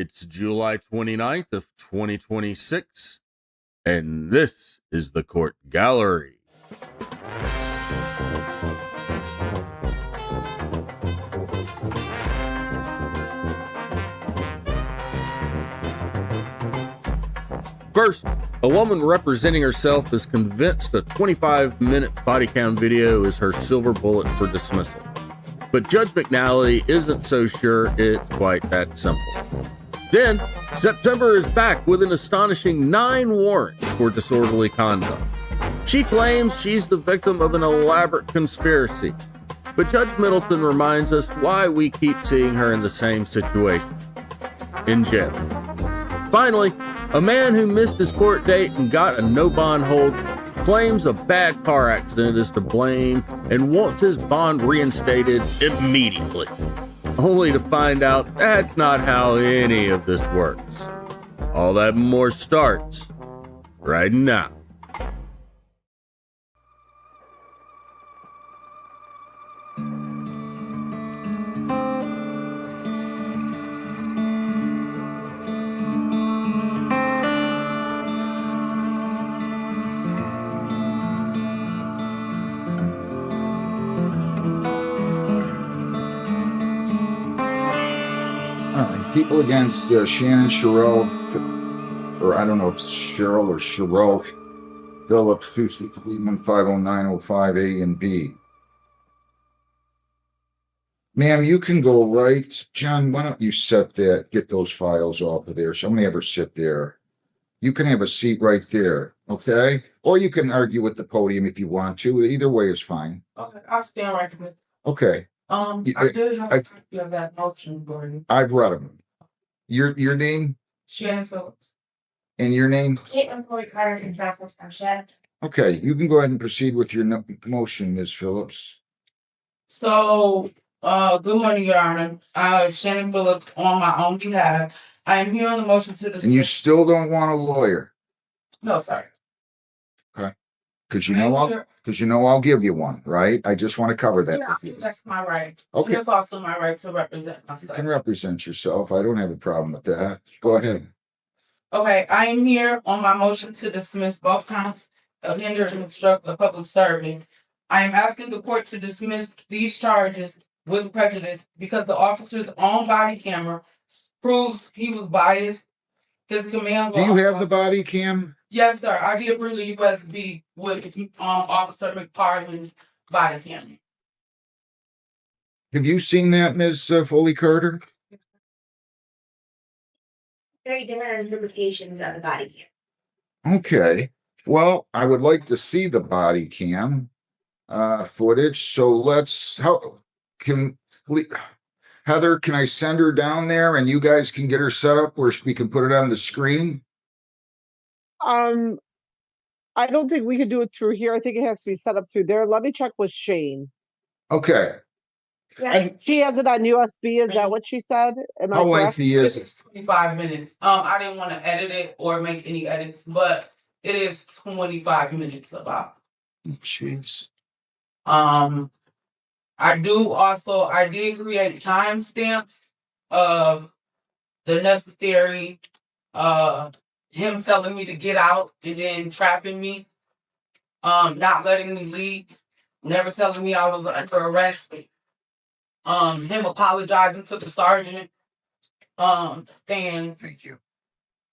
It's July 29th of 2026, and this is the Court Gallery. First, a woman representing herself is convinced a 25-minute body cam video is her silver bullet for dismissal. But Judge McNally isn't so sure it's quite that simple. Then, September is back with an astonishing 9 warrants for disorderly conduct. She claims she's the victim of an elaborate conspiracy, but Judge Middleton reminds us why we keep seeing her in the same situation: in jail. Finally, a man who missed his court date and got a no-bond hold claims a bad car accident is to blame and wants his bond reinstated immediately, only to find out that's not how any of this works. All that and more starts right now. People against Shannon Sherrill, or I don't know if it's Cheryl or Sherrill Phillips, 263-150905A and B. Ma'am, you can go right. John, why don't you get those files off of there? So I'm going to have her sit there. You can have a seat right there, okay? Or you can argue with the podium if you want to. Either way is fine. Okay, I'll stand right from it. Okay. I did have a copy of that motion for you. I've read them. Your name? Shannon Phillips. And your name? Caitlin Carter and Jocelyn Township. Okay, you can go ahead and proceed with your motion, Ms. Phillips. So, good morning, Your Honor. Shannon Phillips on my own behalf. I am here on the motion to dismiss. And you still don't want a lawyer? No, sorry. Okay. Because you know I'll give you one, right? I just want to cover that. Yeah, that's my right. Okay. It's also my right to represent myself. You can represent yourself. I don't have a problem with that. Go ahead. Okay, I am here on my motion to dismiss both counts of hinder and obstruct a public servant. I am asking the court to dismiss these charges with prejudice because the officer's own body camera proves he was biased. His command. Do you have the body cam? Yes, sir. I did bring the USB with Officer McParland's body camera. Have you seen that, Ms. Foley Carter? Very different interpretations of the body cam. Okay. Well, I would like to see the body cam footage. So Heather, can I send her down there and you guys can get her set up where we can put it on the screen? I don't think we can do it through here. I think it has to be set up through there. Let me check with Shane. Okay. Yeah. She has it on USB. Is that what she said? Am I How correct? lengthy is it? It's 25 minutes. I didn't want to edit it or make any edits, but it is 25 minutes about. Jeez. I did create timestamps of the necessary him telling me to get out and then trapping me, not letting me leave, never telling me I was under arrest, him apologizing to the sergeant, saying Thank you.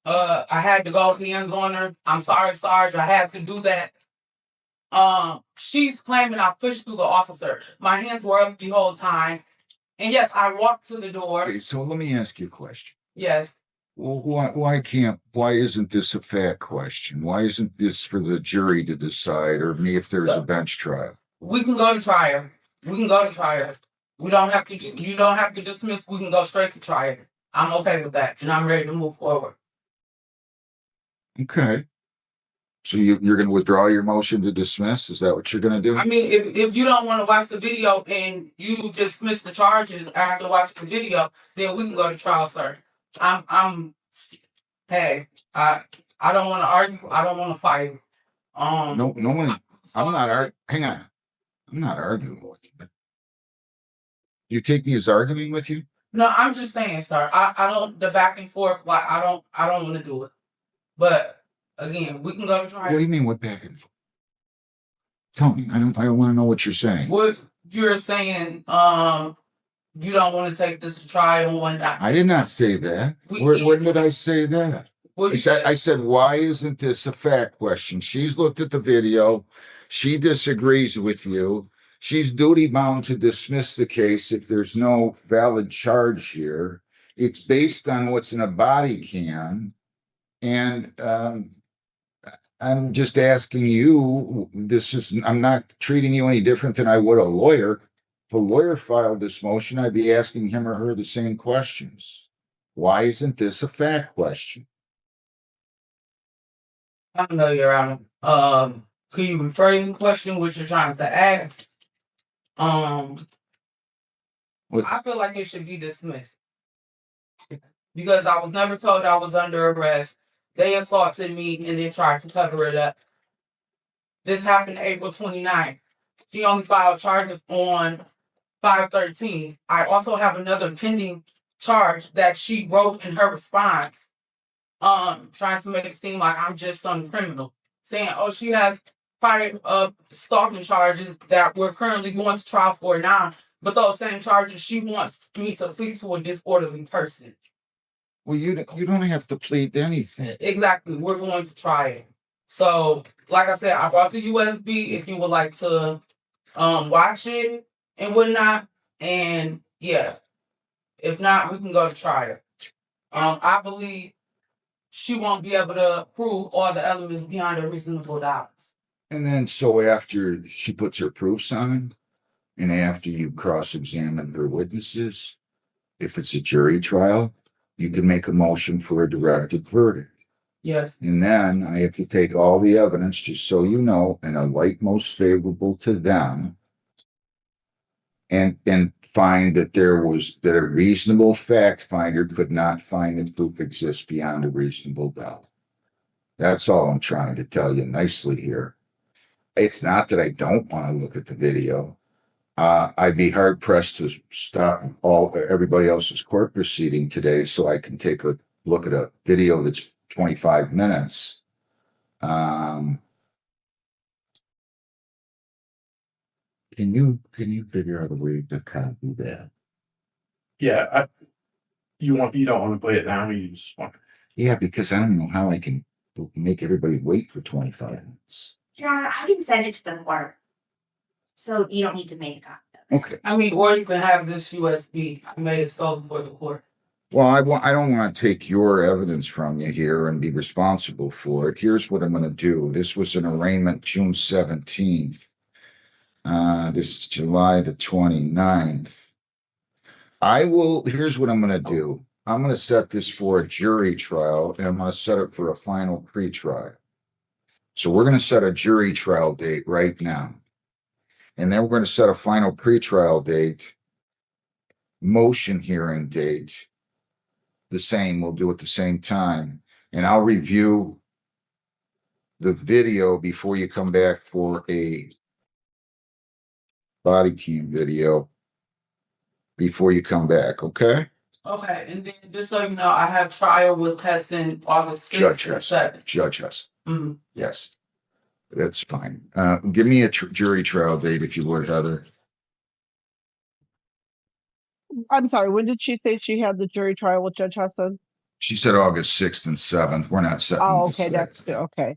I had to go hands on her. I'm sorry, Sarge, I had to do that. She's claiming I pushed through the officer. My hands were up the whole time. And yes, I walked to the door. Okay, so let me ask you a question. Yes. Well, why isn't this a fact question? Why isn't this for the jury to decide, or me if there's a bench trial? We can go to trial. You don't have to dismiss. We can go straight to trial. I'm okay with that. And I'm ready to move forward. Okay. So you're going to withdraw your motion to dismiss? Is that what you're going to do? I mean, if you don't want to watch the video and you dismiss the charges after watching the video, then we can go to trial, sir. Hey, I don't want to argue. I don't want to fight. No one. I'm not hang on. I'm not arguing with you. You take me as arguing with you? No, I'm just saying, sir. I don't the back and forth. Like I don't want to do it. But again, we can go to What do trial. you mean, what back and forth? Tell me, I don't want to know what you're saying. What you're saying, you don't want to take this to trial and whatnot. I did not say that. Where did I say that? I said, why isn't this a fact question? She's looked at the video. She disagrees with you. She's duty bound to dismiss the case if there's no valid charge here. It's based on what's in a body cam. And I'm just asking you, I'm not treating you any different than I would a lawyer. If a lawyer filed this motion, I'd be asking him or her the same questions. Why isn't this a fact question? I don't know, Your Honor. Could you rephrase the question what you're trying to ask? I feel like it should be dismissed because I was never told I was under arrest. They assaulted me and then tried to cover it up. This happened April 29th. She only filed charges on 5/13. I also have another pending charge that she wrote in her response, trying to make it seem like I'm just some criminal, saying, "Oh, she has 5 stalking charges that we're currently going to trial for now." But those same charges, she wants me to plead to a disorderly person. Well, you don't have to plead to anything. Exactly. We're going to try it. So, like I said, I brought the USB if you would like to watch it and whatnot. And yeah, if not, we can go to trial. I believe she won't be able to prove all the elements beyond a reasonable doubt. And then, so after she puts her proofs on, and after you cross-examine her witnesses, if it's a jury trial, you can make a motion for a directed verdict. Yes. And then I have to take all the evidence, just so you know, in a light most favorable to them, and find that a reasonable fact finder could not find that proof exists beyond a reasonable doubt. That's all I'm trying to tell you nicely here. It's not that I don't want to look at the video. I'd be hard pressed to stop everybody else's court proceeding today so I can take a look at a video that's 25 minutes. Can you figure out a way to copy that? Yeah, you don't want to play it now. You just want. Yeah, because I don't know how I can make everybody wait for 25 minutes. Yeah, I can send it to the court. So you don't need to make a copy. Okay. I mean, or you can have this USB. I made it so for the court. Well, I don't want to take your evidence from you here and be responsible for it. Here's what I'm going to do. This was an arraignment June 17th. This is July the 29th. Here's what I'm going to do. I'm going to set this for a jury trial, and I'm going to set it for a final pre-trial. So we're going to set a jury trial date right now. And then we're going to set a final pre-trial date, motion hearing date, the same. We'll do it at the same time. And I'll review the video before you come back for a body cam video before you come back, okay? Okay, and then just so you know, I have trial with Heston August 6th and 7th. Judge Heston. Mm-hmm. Yes. That's fine. Give me a jury trial date if you would, Heather. I'm sorry, when did she say she had the jury trial with Judge Heston? She said August 6th and 7th. We're not setting. Oh, okay, that's okay.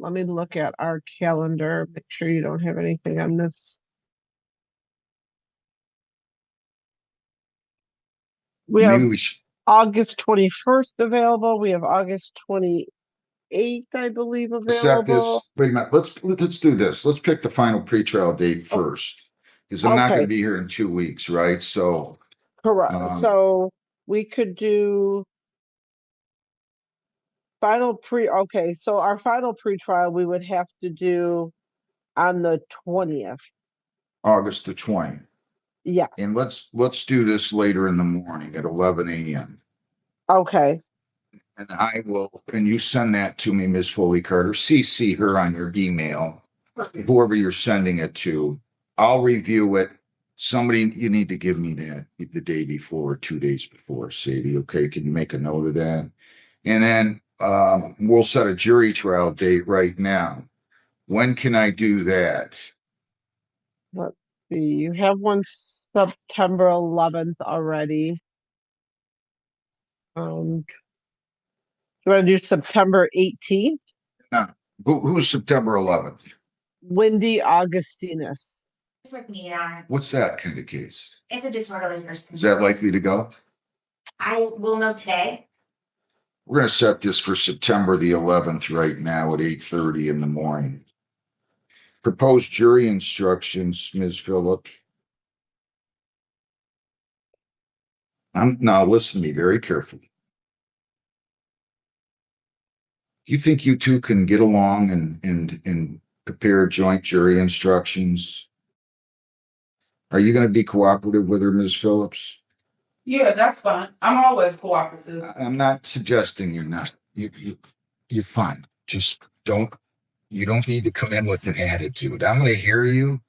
Let me look at our calendar, make sure you don't have anything on this. We have August 21st available. We have August 28th, I believe, available. Wait a minute. Let's do this. Let's pick the final pretrial date first, because I'm not going to be here in 2 weeks, right? So correct. So we could do okay, so our final pretrial we would have to do on the 20th. August the 20th. Yeah. And let's do this later in the morning at 11 a.m. Okay. And you send that to me, Ms. Foley Carter. CC her on your email, whoever you're sending it to. I'll review it, somebody, you need to give me that the day before, 2 days before, Sadie, okay? Can you make a note of that? And then, we'll set a jury trial date right now. When can I do that? Let's see, you have one September 11th already. Do you want to do September 18th? Who's September 11th? Wendy Augustinus. It's with me, Your Honor. What's that kind of case? It's a disorderly person. Is that likely to go? I will know today. We're gonna set this for September the 11th right now at 8:30 in the morning. Proposed jury instructions, Ms. Phillip. Now listen to me very carefully. You think you two can get along and prepare joint jury instructions? Are you going to be cooperative with her, Ms. Phillips? Yeah, that's fine. I'm always cooperative. I'm not suggesting you're not. You're fine. Just you don't need to come in with an attitude. I'm going to hear you.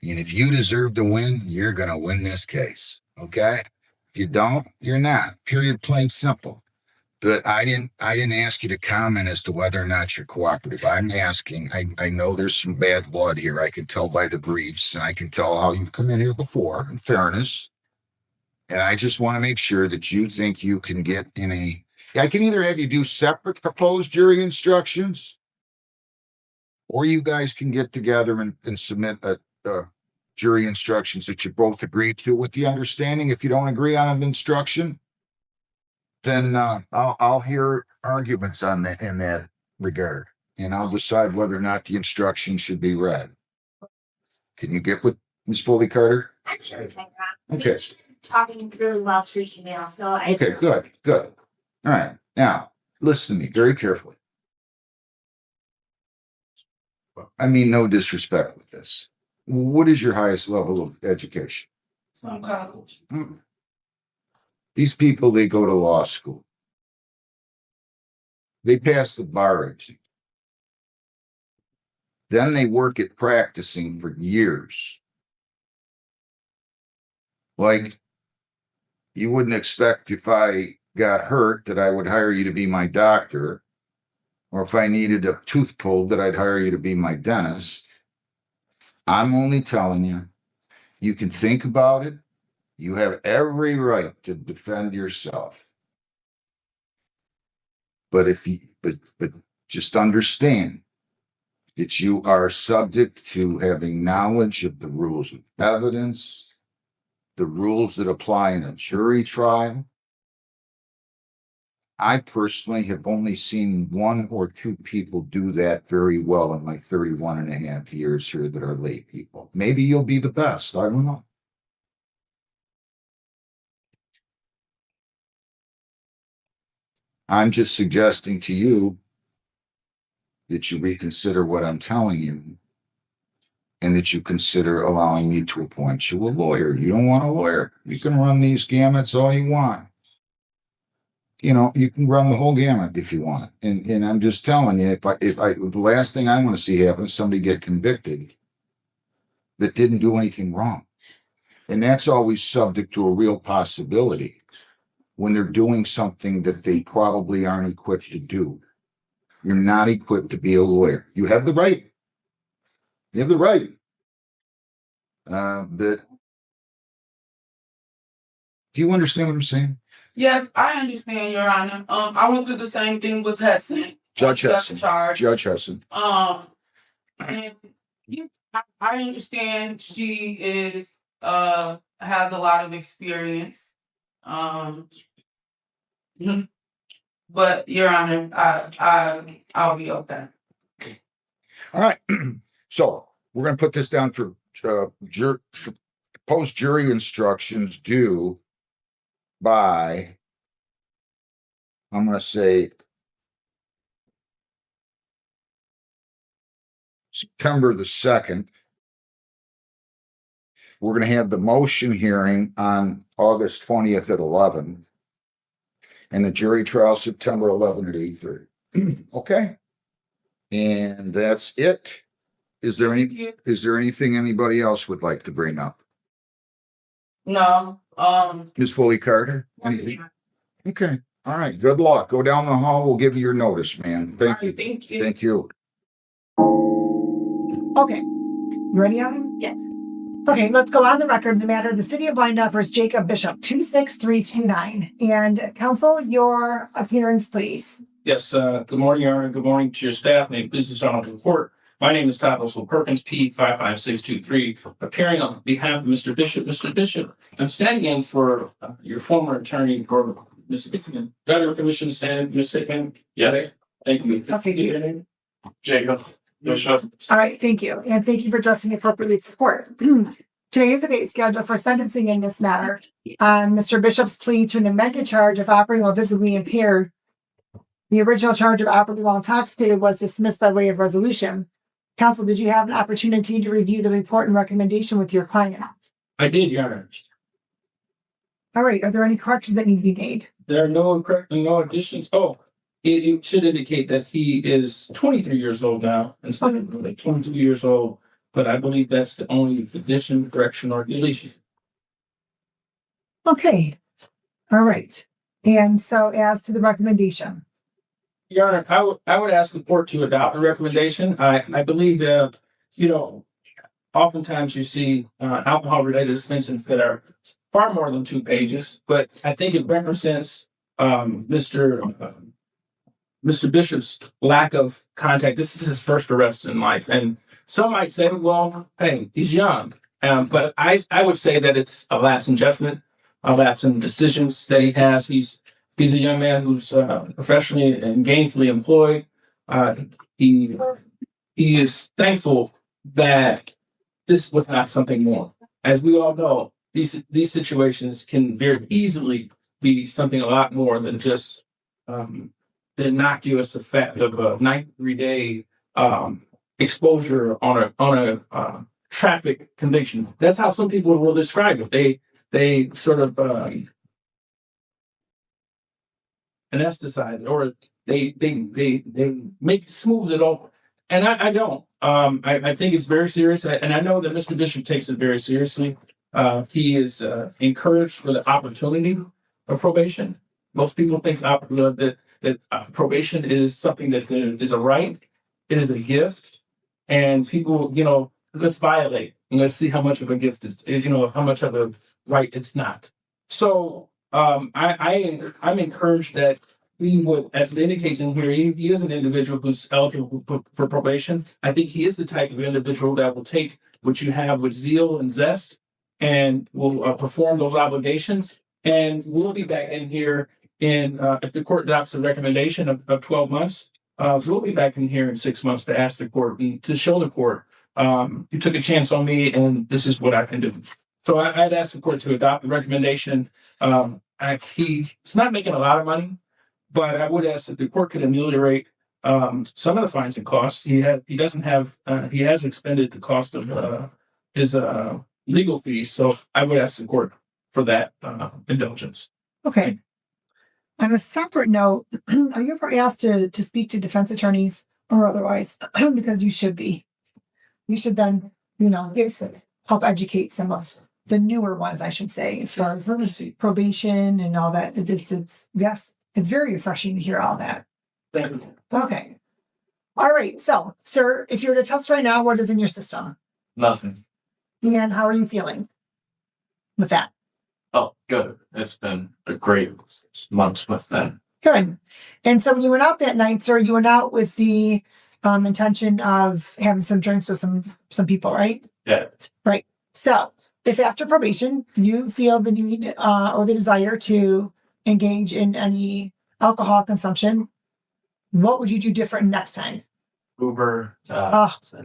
And if you deserve to win, you're going to win this case. Okay? If you don't, you're not. Period. Plain simple. But I didn't ask you to comment as to whether or not you're cooperative. I'm asking, I know there's some bad blood here. I can tell by the briefs, and I can tell how you've come in here before, in fairness. And I just want to make sure that you think you can get I can either have you do separate proposed jury instructions, or you guys can get together and submit a jury instructions that you both agree to, with the understanding, if you don't agree on an instruction, then I'll hear arguments on that in that regard, and I'll decide whether or not the instruction should be read. Can you get with Ms. Foley Carter? I'm sure we can. Okay. We've been talking really well through email, so I. Okay, good. All right. Now, listen to me very carefully. I mean, no disrespect with this. What is your highest level of education? From college. These people, they go to law school. They pass the bar exam. Then they work at practicing for years. Like, you wouldn't expect if I got hurt that I would hire you to be my doctor, or if I needed a tooth pulled that I'd hire you to be my dentist. I'm only telling you, you can think about it. You have every right to defend yourself. But but just understand that you are subject to having knowledge of the rules of evidence, the rules that apply in a jury trial. I personally have only seen 1 or 2 people do that very well in my 31 and a half years here that are lay people. Maybe you'll be the best. I don't know. I'm just suggesting to you that you reconsider what I'm telling you, and that you consider allowing me to appoint you a lawyer. You don't want a lawyer? You can run these gamuts all you want. You know, you can run the whole gamut if you want. And I'm just telling you, the last thing I want to see happen is somebody get convicted that didn't do anything wrong. And that's always subject to a real possibility when they're doing something that they probably aren't equipped to do. You're not equipped to be a lawyer. You have the right. You have the right. Do you understand what I'm saying? Yes, I understand, Your Honor. I went through the same thing with Hesson. Judge That's Hesson. charge. Judge Hesson. And yeah, I understand she is has a lot of experience. But Your Honor, I'll be okay. All right. So we're going to put this down for proposed jury instructions due by, I'm going to say, September the 2nd. We're going to have the motion hearing on August 20th at 11, and the jury trial September 11 at 8:30. Okay. And that's it. Is there anything anybody else would like to bring up? No. Ms. Foley Carter? Anything? Okay, all right, good luck. Go down the hall. We'll give you your notice, man. Thank you. Thank you. Thank you. Okay, you ready, Ellen? Yes. Okay, let's go on the record. The matter of the city of Wyandotte versus Jacob Bishop, 26329. And counsel, your appearance, please. Yes, good morning, Your Honor. Good morning to your staff. May it please the Honorable Court. My name is Todd Russell Perkins, P55623, appearing on behalf of Mr. Bishop. Mr. Bishop, I'm standing in for your former attorney, for Ms. Hickman. Do I have your permission to stand, Ms. Hickman? Yes. Thank you. Okay, Your name? Jacob. All right, thank you. And thank you for dressing appropriately for court. Today is the date scheduled for sentencing in this matter on Mr. Bishop's plea to an amended charge of operating while visibly impaired. The original charge of operating while intoxicated was dismissed by way of resolution. Counsel, did you have an opportunity to review the report and recommendation with your client? I did, Your Honor. All right, are there any corrections that need to be made? There are no additions. Oh, it should indicate that he is 23 years old now instead of like 22 years old. But I believe that's the only addition, correction, or deletion. Okay, all right. And so as to the recommendation. Your Honor, I would ask the court to adopt the recommendation. I believe that, oftentimes you see alcohol-related offenses that are far more than 2 pages, but I think it represents Mr. Bishop's lack of contact. This is his first arrest in life, and some might say, well, hey, he's young. But I would say that it's a lapse in judgment, a lapse in decisions that he has. He's a young man who's professionally and gainfully employed. He is thankful that this was not something more. As we all know, these situations can very easily be something a lot more than just the innocuous effect of a 93-day exposure on a traffic conviction. That's how some people will describe it. They sort of anesthetize, or they make smooth it over. And I don't. I think it's very serious, and I know that Mr. Bishop takes it very seriously. He is encouraged for the opportunity of probation. Most people think that probation is something that is a right. It is a gift, and people, let's violate and let's see how much of a gift it's, how much of a right it's not. So I'm encouraged that we would, as it indicates in here, he is an individual who's eligible for probation. I think he is the type of individual that will take what you have with zeal and zest and will perform those obligations. And we'll be back in here if the court adopts a recommendation of 12 months, we'll be back in here in 6 months to ask the court, to show the court, you took a chance on me and this is what I can do. So I'd ask the court to adopt the recommendation. He's not making a lot of money, but I would ask that the court could ameliorate some of the fines and costs. He has expended the cost of his legal fees. So I would ask the court for that indulgence. Okay. On a separate note, are you ever asked to speak to defense attorneys or otherwise? Because you should be. You should then, help educate some of the newer ones, I should say, as far as probation and all that. It's very refreshing to hear all that. Thank you. Okay. All right. So, sir, if you were to test right now, what is in your system? Nothing. And how are you feeling with that? Oh, good. It's been a great month with that. Good. And so when you went out that night, sir, you went out with the intention of having some drinks with some people, right? Yeah. Right. So if after probation you feel the need or the desire to engage in any alcohol consumption, what would you do different next time? Uber.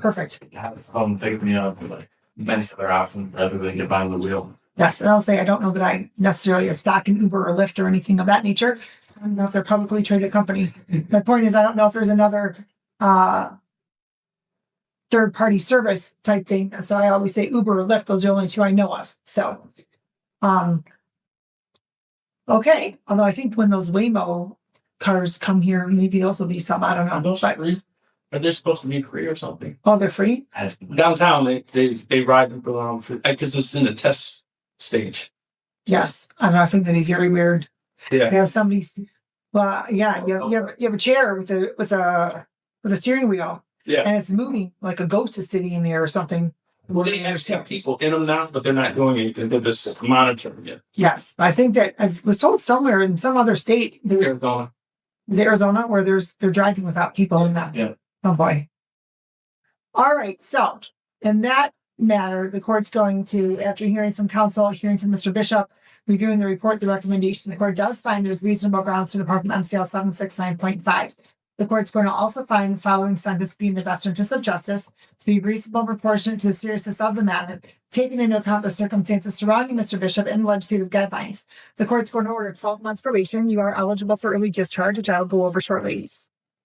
Perfect. Have someone pick me up. Like many other options rather than get behind the wheel. Yes, and I'll say I don't know that I necessarily are stock in Uber or Lyft or anything of that nature. I don't know if they're publicly traded company. My point is I don't know if there's another third-party service type thing. So I always say Uber or Lyft. Those are the only two I know of. So, okay. Although I think when those Waymo cars come here, maybe those will be some. I don't know. Are those free? Are they supposed to be free or something? Oh, they're free? Downtown, they ride people around because it's in a test stage. Yes, I don't know, I think that'd be very weird. Yeah. Yeah, somebody's, well, yeah, you have a chair with a steering wheel. Yeah. And it's moving like a ghost is sitting in there or something. Well, they actually have people in them now, but they're not doing anything. They're just monitoring it. Yes, I think that I was told somewhere in some other state, Arizona. is it Arizona, where they're driving without people in them. Yeah. Oh boy. All right, so in that matter, the court's going to, after hearing from counsel, hearing from Mr. Bishop, reviewing the report, the recommendation, the court does find there's reasonable grounds to depart from MCL 769.5. The court's going to also find the following sentence being the best interest of justice to be reasonable, proportionate to the seriousness of the matter, taking into account the circumstances surrounding Mr. Bishop and legislative guidelines. The court's going to order 12 months probation. You are eligible for early discharge, which I'll go over shortly.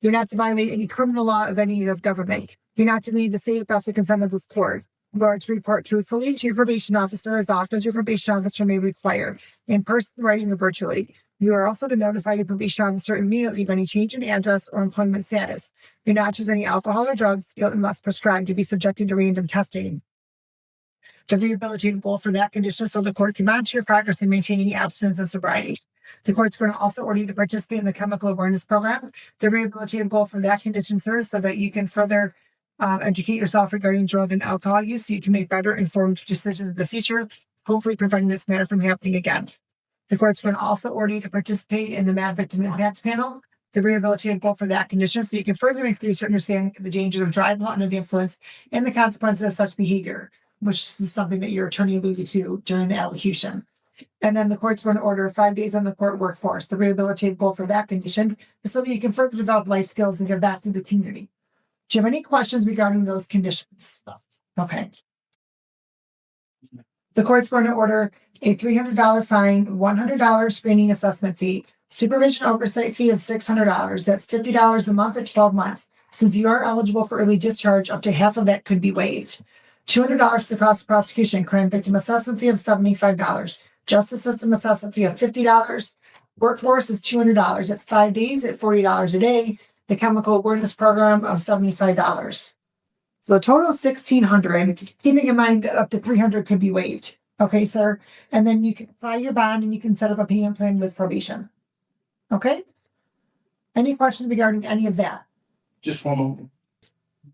You're not to violate any criminal law of any unit of government. You're not to leave the state without the consent of this court. You are to report truthfully to your probation officer as often as your probation officer may require, in person, writing, or virtually. You are also to notify your probation officer immediately of any change in address or employment status. You're not to use any alcohol or drugs unless prescribed to be subjected to random testing. The rehabilitative goal for that condition so the court can monitor your progress in maintaining abstinence and sobriety. The court's going to also order you to participate in the chemical awareness program. The rehabilitative goal for that condition, sir, so that you can further educate yourself regarding drug and alcohol use so you can make better informed decisions in the future, hopefully preventing this matter from happening again. The court's going to also order you to participate in the MAD Victim Impact Panel, the rehabilitative goal for that condition, so you can further increase your understanding of the dangers of driving under the influence and the consequences of such behavior, which is something that your attorney alluded to during the allocution. And then the court's going to order 5 days on the court workforce. The rehabilitative goal for that condition is so that you can further develop life skills and give back to the community. Do you have any questions regarding those conditions? Okay. The court's going to order a $300 fine, $100 screening assessment fee, supervision oversight fee of $600. That's $50 a month at 12 months. Since you are eligible for early discharge, up to half of that could be waived. $200 for the cost of prosecution, crime victim assessment fee of $75. Justice system assessment fee of $50. Workforce is $200. That's 5 days at $40 a day. The chemical awareness program of $75. So the total is $1,600, keeping in mind that up to $300 could be waived. Okay, sir. And then you can apply your bond and you can set up a payment plan with probation. Okay. Any questions regarding any of that? Just one moment.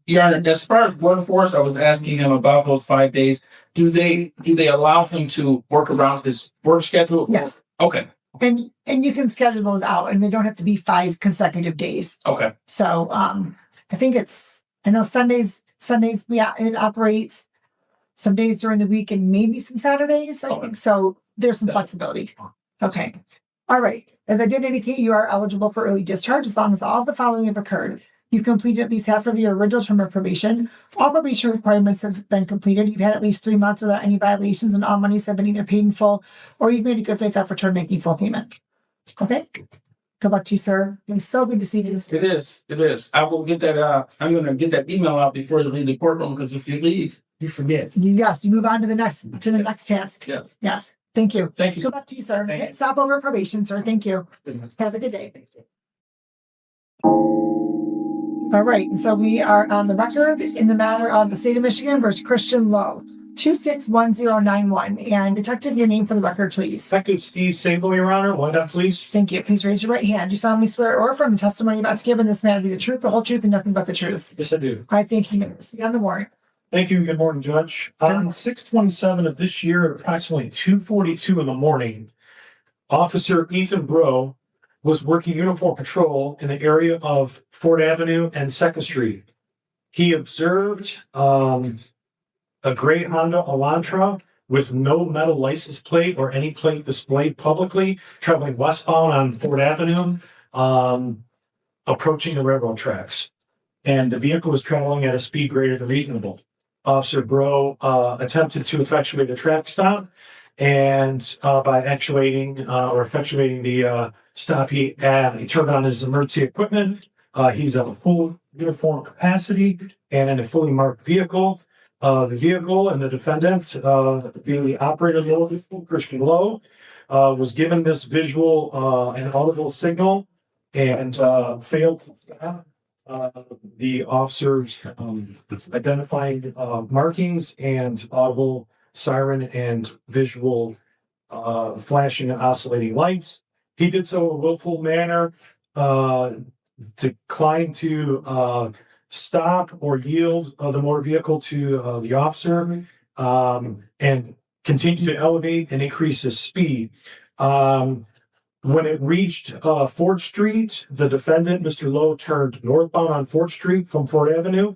Your Honor, as far as workforce, I was asking him about those 5 days. Do they allow him to work around his work schedule? Yes. Okay. And you can schedule those out and they don't have to be 5 consecutive days. Okay. So I think I know Sundays, yeah, it operates some days during the week and maybe some Saturdays, I think. So there's some flexibility. Okay. All right. As I did indicate, you are eligible for early discharge as long as all of the following have occurred. You've completed at least half of your original term of probation. All probation requirements have been completed. You've had at least 3 months without any violations and all monies have been either paid in full or you've made a good faith effort toward making full payment. Okay. Good luck to you, sir. It's so good to see you. It is. It is. I will get that. I'm going to get that email out before you leave the courtroom because if you leave, you forget. Yes, you move on to the next task. Yes. Yes. Thank you. Thank you. Good luck to you, sir. Thank you. Stop over probation, sir. Thank you. Have a good day. All right. So we are on the record in the matter of the state of Michigan versus Christian Lowe, 261091. And detective, your name for the record, please. Detective Steve Sable, Your Honor. Wind up, please. Thank you. Please raise your right hand. You solemnly swear or affirm the testimony you're about to give in this matter be the truth, the whole truth, and nothing but the truth. Yes, I do. I thank you. See on the warrant. Thank you. Good morning, Judge. On 6/27 of this year, at approximately 2:42 in the morning, Officer Ethan Bro was working uniform patrol in the area of Ford Avenue and 2nd Street. He observed a gray Honda Elantra with no metal license plate or any plate displayed publicly, traveling westbound on Ford Avenue, approaching the railroad tracks. And the vehicle was traveling at a speed greater than reasonable. Officer Bro attempted to effectuate a traffic stop, and by effectuating the stop, he turned on his emergency equipment. He's at a full uniform capacity and in a fully marked vehicle. The vehicle and the defendant, being the operator of Christian Lowe, was given this visual and audible signal and failed to stop. The officers identified markings and audible siren and visual flashing and oscillating lights. He did so in a willful manner, declined to stop or yield the motor vehicle to the officer, and continued to elevate and increase his speed. When it reached Ford Street, the defendant, Mr. Lowe, turned northbound on Ford Street from Ford Avenue,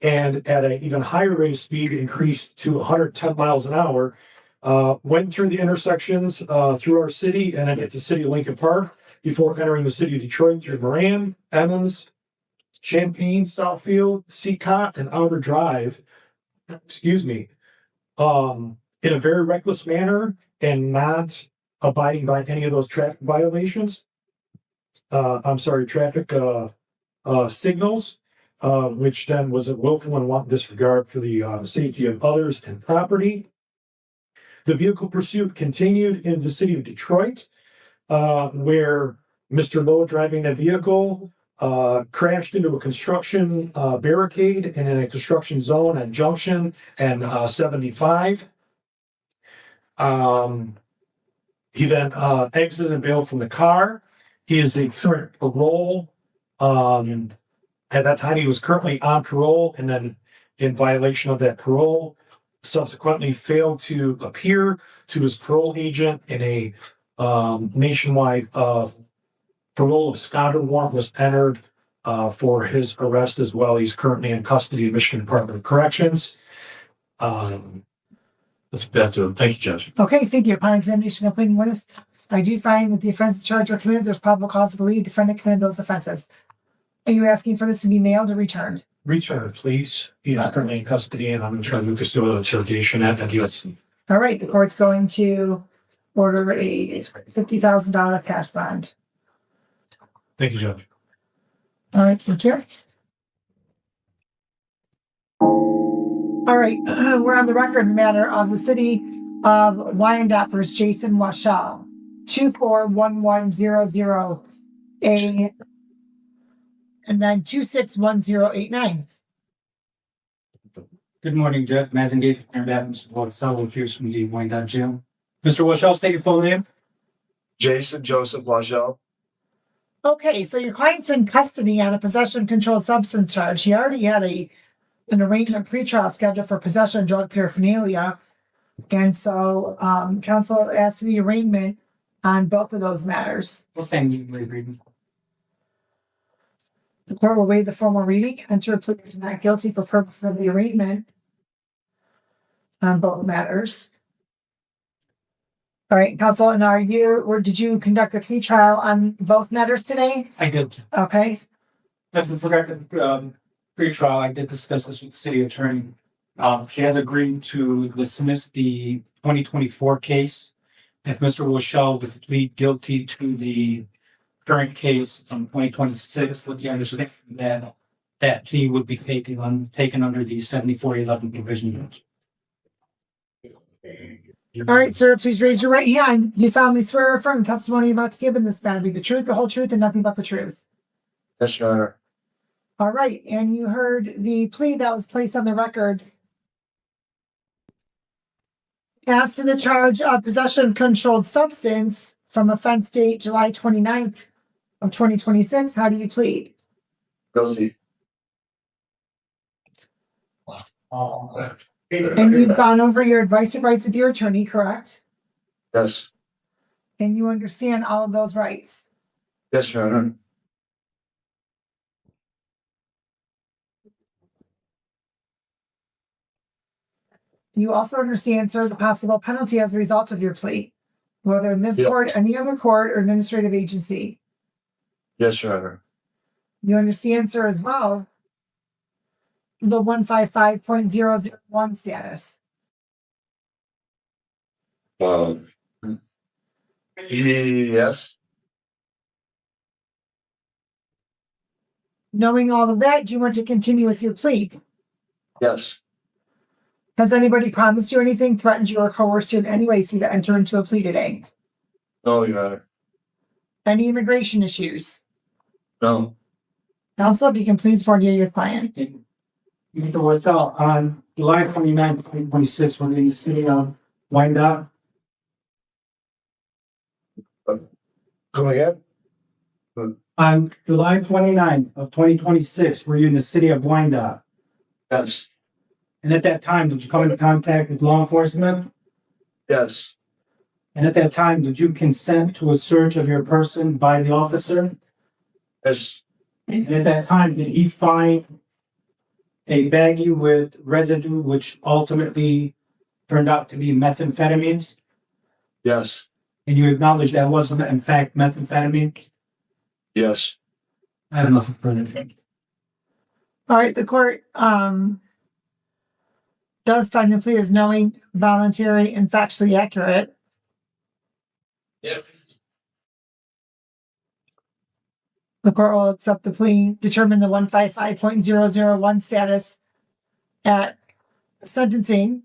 and at an even higher rate of speed, increased to 110 miles an hour. Went through the intersections through our city and then hit the city of Lincoln Park before entering the city of Detroit through Moran, Emmons, Champaign, Southfield, Seacott, and Outer Drive. In a very reckless manner and not abiding by any of those traffic violations. Traffic signals, which then was a willful and wanton disregard for the safety of others and property. The vehicle pursuit continued in the city of Detroit, where Mr. Lowe, driving that vehicle, crashed into a construction barricade and in a construction zone at Junction and 75. He then exited and bailed from the car. He is a current parole. At that time, he was currently on parole and then in violation of that parole, subsequently failed to appear to his parole agent in a nationwide parole absconder warrant was entered for his arrest as well. He's currently in custody of Michigan Department of Corrections. That's it. Thank you, Judge. Okay, thank you. Upon examination of pleading witness, I do find that the offense charged or committed, there's probable cause to believe defendant committed those offenses. Are you asking for this to be mailed or returned? Return, please. He is currently in custody and I'm going to try to move custodial interrogation at USC. All right, the court's going to order a $50,000 cash bond. Thank you, Judge. All right, thank you. All right, we're on the record in the matter of the city of Wyandotte versus Jason Washall, 241100A and then 261089. Good morning, Judge Mazengate, and Adams, fellow accused from the Wyandotte Jail. Mr. Washall, state your full name. Jason Joseph Washall. Okay, so your client's in custody on a possession of controlled substance charge. He already had an arrangement pretrial scheduled for possession of drug paraphernalia. And so counsel asked for the arraignment on both of those matters. We'll stand in the agreement. The court will waive the formal reading, enter a plea to not guilty for purposes of the arraignment on both matters. All right, counsel, and did you conduct a plea trial on both matters today? I did. Okay. With regard to pre-trial, I did discuss this with the city attorney. He has agreed to dismiss the 2024 case if Mr. Washall would plead guilty to the current case from 2026 with the understanding that that plea would be taken under the 7411 provision. All right, sir, please raise your right hand. You solemnly swear or affirm the testimony you're about to give in this matter be the truth, the whole truth, and nothing but the truth. Yes, Your Honor. All right, and you heard the plea that was placed on the record. As to the charge of possession of controlled substance from offense date July 29th of 2026, how do you plead? Guilty. And you've gone over your advice and rights with your attorney, correct? Yes. And you understand all of those rights? Yes, Your Honor. You also understand, sir, the possible penalty as a result of your plea, whether in this Yeah. court, any other court, or administrative agency. Yes, Your Honor. You understand, sir, as well, the 155.001 status. Yes. Knowing all of that, do you want to continue with your plea? Yes. Has anybody promised you anything, threatened you, or coerced you in any way for you to enter into a plea today? No, Your Honor. Any immigration issues? No. Counsel, if you can please order your client. Mr. Washall, on July 29th, 2026, we're in the city of Wyandotte. Come again? On July 29th of 2026, were you in the city of Wyandotte? Yes, And at that time, did you come into contact with law enforcement? yes, And at that time, did you consent to a search of your person by the officer? yes, And at that time, did he find a baggie with residue which ultimately turned out to be methamphetamines? yes, And you acknowledge that wasn't in fact methamphetamine? yes. I have nothing further. All right, the court, does find the plea as knowing, voluntary, and factually accurate. Yeah. The court will accept the plea, determine the 155.001 status at sentencing.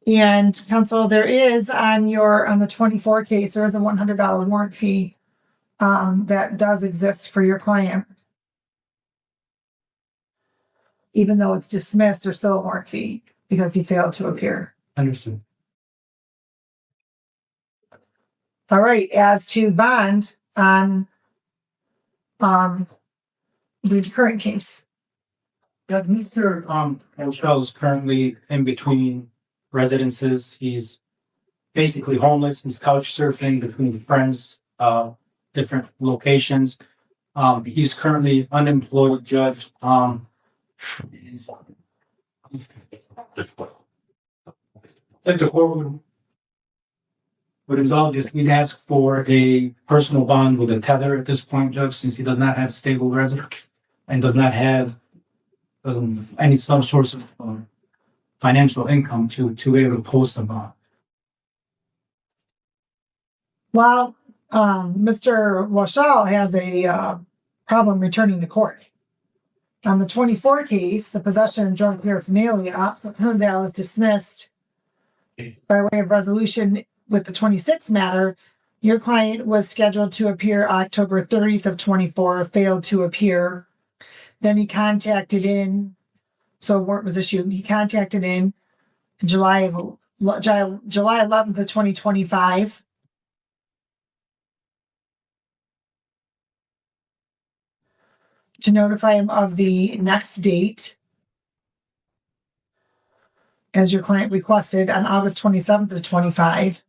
And counsel, there is on the 24 case, there is a $100 warrant fee that does exist for your client. Even though it's dismissed, there's still a warrant fee because he failed to appear. Understood. All right, as to bond on the current case. Yeah, Mr. O'Shell is currently in between residences. He's basically homeless. He's couch surfing between friends, different locations. He's currently unemployed, Judge. I think the court would indulge us. We'd ask for a personal bond with a tether at this point, Judge, since he does not have stable residence and does not have any some source of financial income to be able to post a bond. Well, Mr. Washall has a problem returning to court. On the 24 case, the possession of drug paraphernalia, that was dismissed by way of resolution. With the 26 matter, your client was scheduled to appear October 30th of 24, failed to appear. Then he contacted in, so a warrant was issued. He contacted in July 11th of 2025. To notify him of the next date as your client requested on August 27th of 25.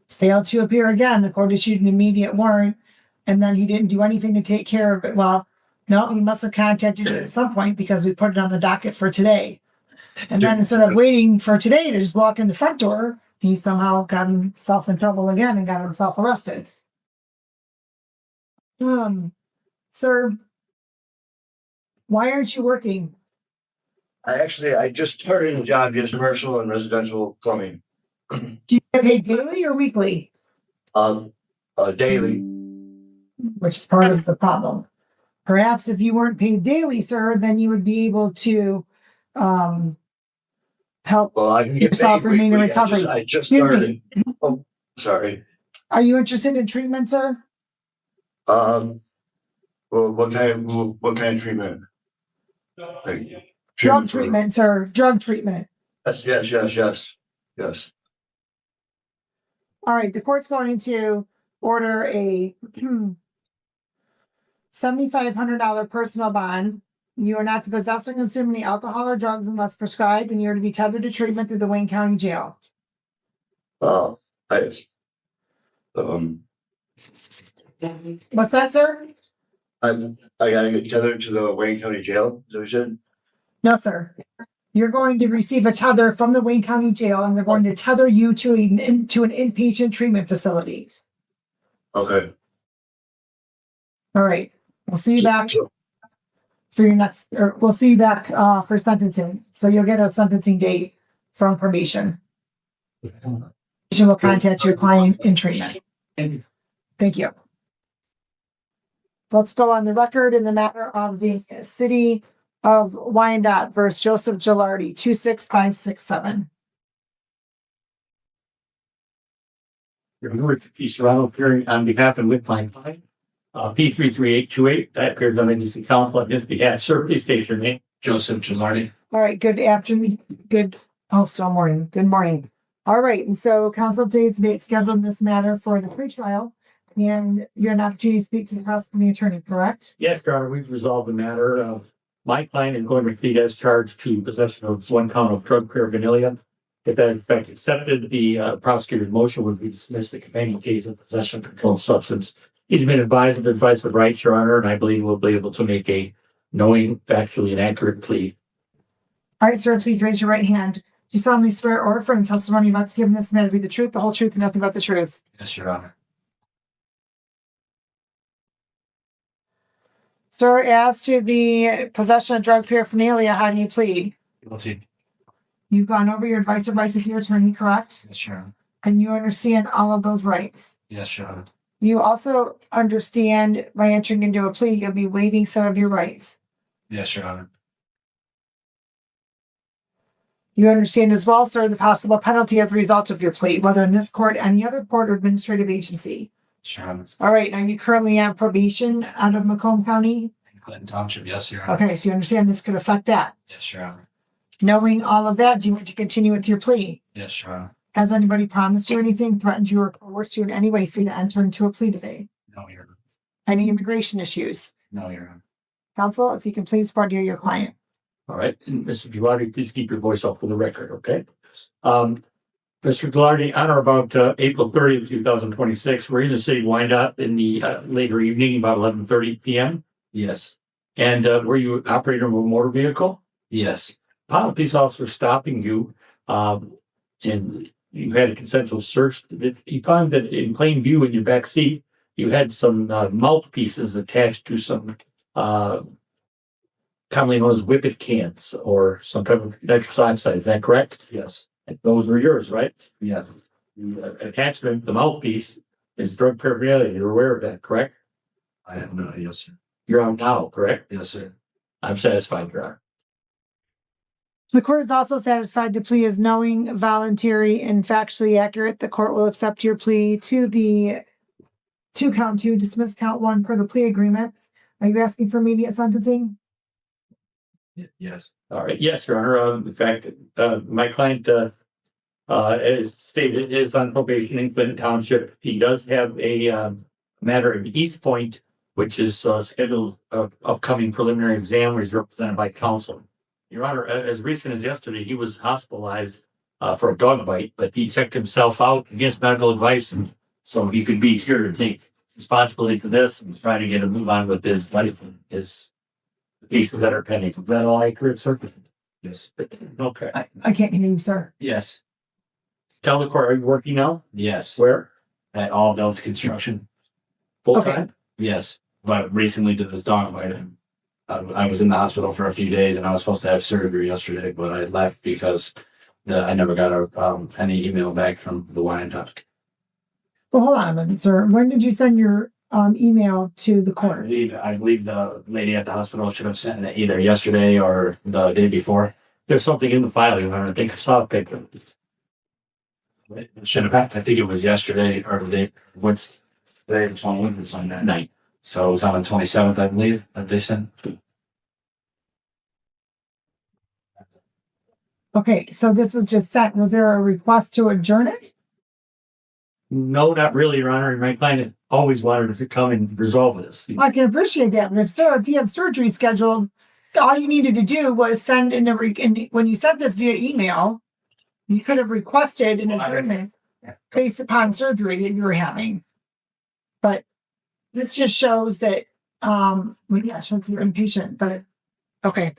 Failed to appear again. The court issued an immediate warrant, and then he didn't do anything to take care of it. Well, no, he must have contacted you at some point because we put it on the docket for today. And then instead of waiting for today to just walk in the front door, he somehow got himself in trouble again and got himself arrested. Sir, why aren't you working? I just started a job, yes, commercial and residential plumbing. Do you get paid daily or weekly? Daily. Which is part of the problem. Perhaps if you weren't paid daily, sir, then you would be able to help I can get yourself paid remain in weekly. recovery. I just Excuse started. me. Oh, sorry. Are you interested in treatment, sir? Well, what kind of treatment? Like, Drug treatment, sir. Drug treatment. Yes. All right. The court's going to order a $7,500 personal bond. You are not to possess or consume any alcohol or drugs unless prescribed, and you're to be tethered to treatment through the Wayne County Jail. What's that, sir? I gotta get tethered to the Wayne County Jail. Is that what you said? No, sir. You're going to receive a tether from the Wayne County Jail, and they're going to tether you to an inpatient treatment facility. Okay. All right. We'll see you back for your next, or we'll see you back for sentencing. So you'll get a sentencing date from probation. Probation will contact your client in treatment. Thank you. Let's go on the record in the matter of the city of Wyandotte versus Joseph Gilardi, 26567. Appearing on behalf and with my client, P33828, that appears on the DC counsel on his behalf. Sir, please state your name. Joseph Gilardi. All right, good afternoon, still morning, good morning. All right, and so council today's date scheduled in this matter for the pretrial, and you had an opportunity to speak to the prosecuting attorney, correct? Yes, Your Honor, we've resolved the matter. My client is going to plead as charged to possession of one count of drug paraphernalia. If that in fact accepted, the prosecutor's motion would be dismissed the companion case of possession of controlled substance. He's been advised of advice of rights, Your Honor, and I believe we'll be able to make a knowing, factually, and accurate plea. All right, sir, please raise your right hand. Do you solemnly swear or affirm the testimony you're about to give in this matter to be the truth, the whole truth, and nothing but the truth? Yes, Your Honor. Sir, as to the possession of drug paraphernalia, how do you plead? Guilty. You've gone over your advice of rights with your attorney, correct? Yes, Your Honor. And you understand all of those rights. Yes, Your Honor. You also understand by entering into a plea, you'll be waiving some of your rights. Yes, Your Honor. You understand as well, sir, the possible penalty as a result of your plea, whether in this court, any other court, or administrative agency. Yes, Your Honor. All right, now you currently on probation out of Macomb County? In Clinton Township, yes, Your Honor. Okay, so you understand this could affect that. Yes, Your Honor. Knowing all of that, do you want to continue with your plea? Yes, Your Honor. Has anybody promised you anything, threatened you, or coerced you in any way for you to enter into a plea today? No, Your Honor. Any immigration issues? No, Your Honor. Counsel, if you can please pardon your client. All right, and Mr. Gilardi, please keep your voice up for the record, okay? Mr. Gilardi, on or about April 30th, 2026, we're in the city of Wyandotte in the later evening, about 11:30 p.m. Yes. And were you operating a motor vehicle? Yes. Upon a police officer stopping you, and you had a consensual search, he found that in plain view in your back seat, you had some mouthpieces attached to some commonly known as whippet cans or some type of nitrous oxide. Is that correct? Yes. And those were yours, right? Yes. You attached them. The mouthpiece is drug paraphernalia. You're aware of that, correct? I have no idea, yes, sir. You're out now, correct? Yes, sir. I'm satisfied, Your Honor. The court is also satisfied the plea is knowing, voluntary, and factually accurate. The court will accept your plea to the count 2, dismiss count 1 per the plea agreement. Are you asking for immediate sentencing? Yes. All right. Yes, Your Honor. In fact, my client, as stated, is on probation in Clinton Township. He does have a matter in East Point, which is scheduled upcoming preliminary exam, where he's represented by counsel. Your Honor, as recent as yesterday, he was hospitalized for a dog bite, but he checked himself out against medical advice, and so he could be here to take responsibility for this and try to get a move on with his life and his cases that are pending. Is that all accurate, sir? Yes. Okay. I can't hear you, sir. Yes. Tell the court, are you working now? Yes. Where? At All Adults Construction. Full Okay. time? Yes. But recently did this dog bite. I was in the hospital for a few days and I was supposed to have surgery yesterday, but I left because I never got any email back from the Wyandotte. Well, hold on a minute, sir. When did you send your email to the court? I believe the lady at the hospital should have sent it either yesterday or the day before. There's something in the file, Your Honor. I think I saw a picture. It should have. I think it was yesterday or the day. What's today? The 21st. It's on that night. So it was on the 27th, I believe, that they sent. Okay, so this was just sent. Was there a request to adjourn it? No, not really, Your Honor. My client always wanted to come and resolve this. I can appreciate that, but if you have surgery scheduled, all you needed to do was send when you sent this via email, you could have requested an adjournment based upon surgery that you were having. But this just shows that, it shows you're impatient, but okay.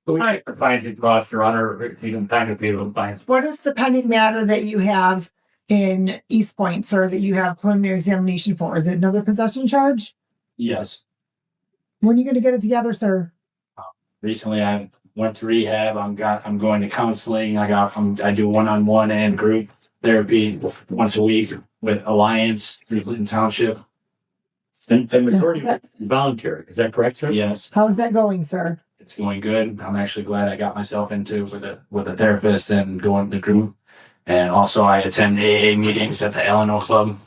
I find it cost, Your Honor, you can kind of be able to find. What is the pending matter that you have in East Point, sir, that you have preliminary examination for? Is it another possession charge? Yes. When are you going to get it together, sir? Recently, I went to rehab. I'm going to counseling. I do one-on-one and group therapy once a week with Alliance through Clinton Township. And majority voluntary. Is that correct, sir? Yes. How is that going, sir? It's going good. I'm actually glad I got myself into with a therapist and going to group. And also I attend AA meetings at the Eleanor Club.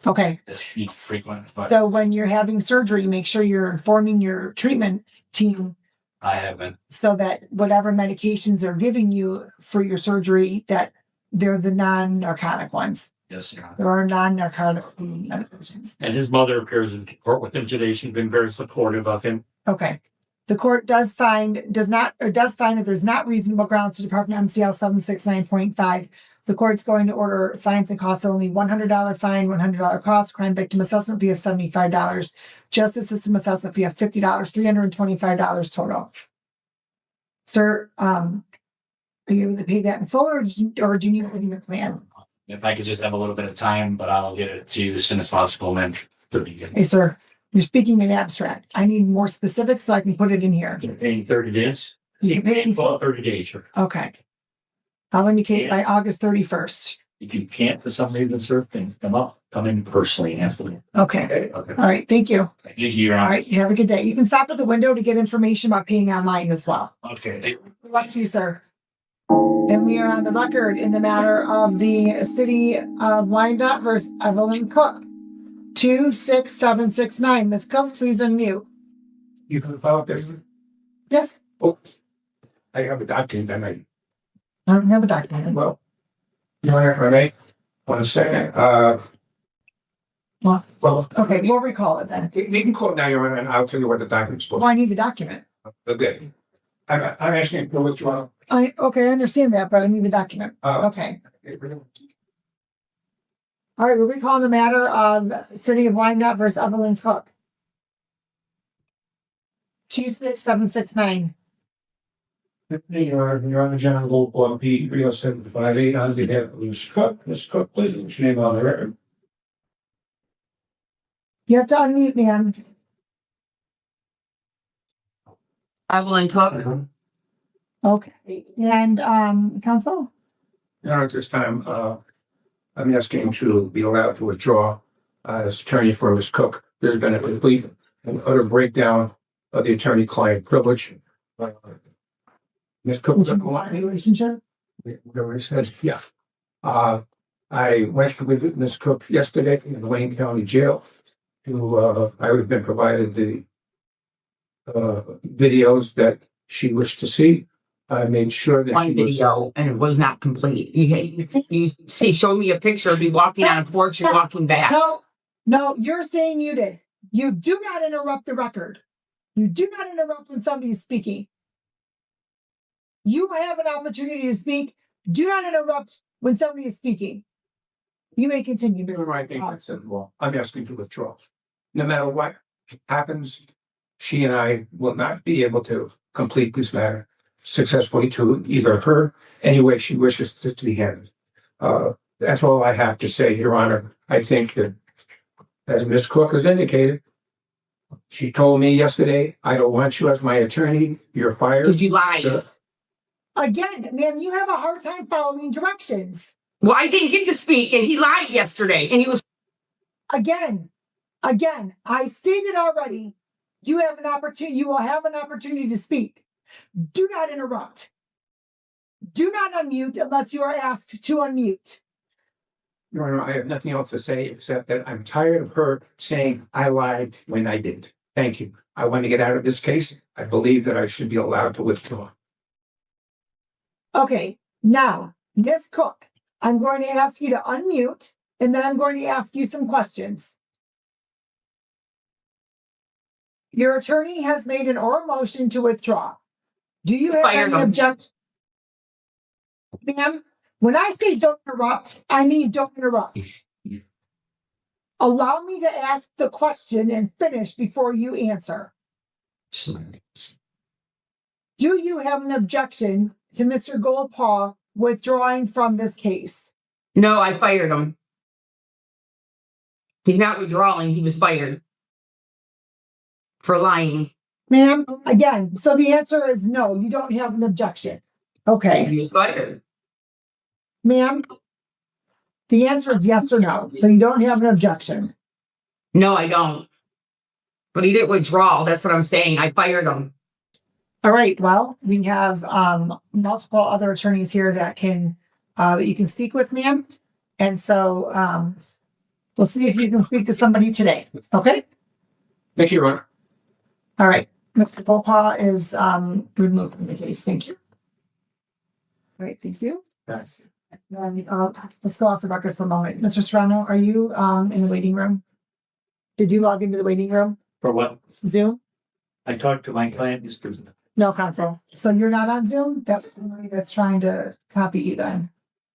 Okay. It's frequent, but So when you're having surgery, make sure you're informing your treatment team I haven't. So that whatever medications they're giving you for your surgery, that they're the non-narcotic ones. Yes, Your Honor. There are non-narcotic medications. And his mother appears in court with him today. She's been very supportive of him. Okay. The court does find that there's not reasonable grounds to depart from MCL 769.5. The court's going to order fines and costs only $100 fine, $100 cost, crime victim assessment fee of $75, justice system assessment fee of $50, $325 total. Sir, are you able to pay that in full, or do you need a payment plan? If I could just have a little bit of time, but I'll get it to you as soon as possible, then. Hey, sir, you're speaking in abstract. I need more specifics so I can put it in here. They're paying 30 days. You can pay it in full. 30 days, sure. Okay. I'll indicate by August 31st. If you can't for some reason, sir, things come in personally and ask me. Okay. Okay. All right. Thank you. Thank you, Your All Honor. right. You have a good day. You can stop at the window to get information about paying online as well. Okay. Good luck to you, sir. And we are on the record in the matter of the city of Wyandotte versus Evelyn Cook. 26769. Ms. Cook, please unmute. You can file this. Yes. Oh, I have a document. I don't have a document. Well, you know, if I may, 1 second. Well, Well, okay, we'll recall it then. you can call now, Your Honor, and I'll tell you what the document's supposed Well, I need the document. to be. Okay. I'm asking for withdrawal. I understand that, but I need the document. Okay. All right, we'll recall the matter of City of Wyandotte versus Evelyn Cook. 26769. Your Honor, General Law P 30758 on behalf of Ms. Cook. Ms. Cook, please, what's your name on the record? You have to unmute, ma'am. Evelyn Cook. Okay. And counsel? Your Honor, at this time, I'm asking to be allowed to withdraw as attorney for Ms. Cook. There's been a complete and utter breakdown of the attorney-client privilege. Ms. Cook, Relationship? whatever I said, yeah. I went with Ms. Cook yesterday in the Wayne County Jail. I've been provided the videos that she wished to see. I made sure that One she was. video and it was not complete. You see, show me a picture of me walking on a porch and walking back. No, you're saying muted. You do not interrupt the record. You do not interrupt when somebody is speaking. You have an opportunity to speak. Do not interrupt when somebody is speaking. You may continue. I think I said wrong. I'm asking to withdraw. No matter what happens, she and I will not be able to complete this matter successfully to either her any way she wishes this to be handled. That's all I have to say, Your Honor. I think that, as Ms. Cook has indicated, she told me yesterday, I don't want you as my attorney. You're fired. Did you lie? Again, ma'am, you have a hard time following directions. Well, I didn't get to speak and he lied yesterday and he was. Again, I stated already, you will have an opportunity to speak. Do not interrupt. Do not unmute unless you are asked to unmute. Your Honor, I have nothing else to say except that I'm tired of her saying I lied when I didn't. Thank you. I want to get out of this case. I believe that I should be allowed to withdraw. Okay, now, Ms. Cook, I'm going to ask you to unmute, and then I'm going to ask you some questions. Your attorney has made an oral motion to withdraw. Do you have any objection? Ma'am, when I say don't interrupt, I mean don't interrupt. Allow me to ask the question and finish before you answer. Do you have an objection to Mr. Goldpaw withdrawing from this case? No, I fired him. He's not withdrawing. He was fired for lying. Ma'am, again, so the answer is no, you don't have an objection. Okay. He was fired. Ma'am, the answer is yes or no, so you don't have an objection. No, I don't. But he didn't withdraw. That's what I'm saying. I fired him. All right, well, we have multiple other attorneys here that can that you can speak with, ma'am. And so we'll see if you can speak to somebody today. Okay? Thank you, Your Honor. All right. Mr. Popa is removed from the case. Thank you. All right, thank you. Let's go off the record for a moment. Mr. Serrano, are you in the waiting room? Did you log into the waiting room? For what? Zoom? I talked to my client, Mr. No, counsel. So you're not on Zoom? That's somebody that's trying to copy you then.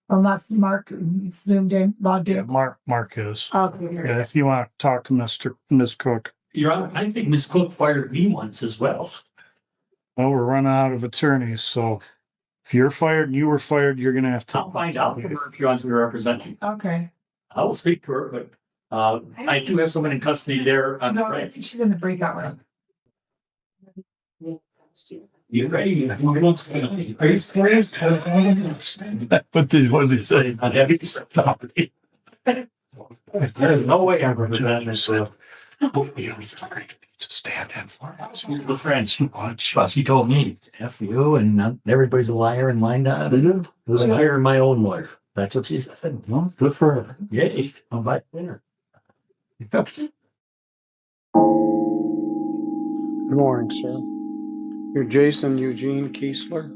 Unless Mark zoomed in, logged in. Mark is. Okay. Yeah, if you want to talk to Ms. Cook. Your Honor, I think Ms. Cook fired me once as well. Well, we're running out of attorneys, so if you're fired and you were fired, you're gonna have to. I'll find out from her if she wants me to represent you. Okay. I will speak to her, but I do have someone in custody there on the No, I right. think she's in the breakout room. You ready? Are you serious? What did they say? It's not heavy property. There's no way I'm representing myself. Stand in for us. We're friends. Well, she told me, F you, and everybody's a liar and mine not. It was like hiring my own lawyer. That's what she said. Well, good for her. Yay. I'll buy dinner. Good morning, sir. You're Jason Eugene Kiesler?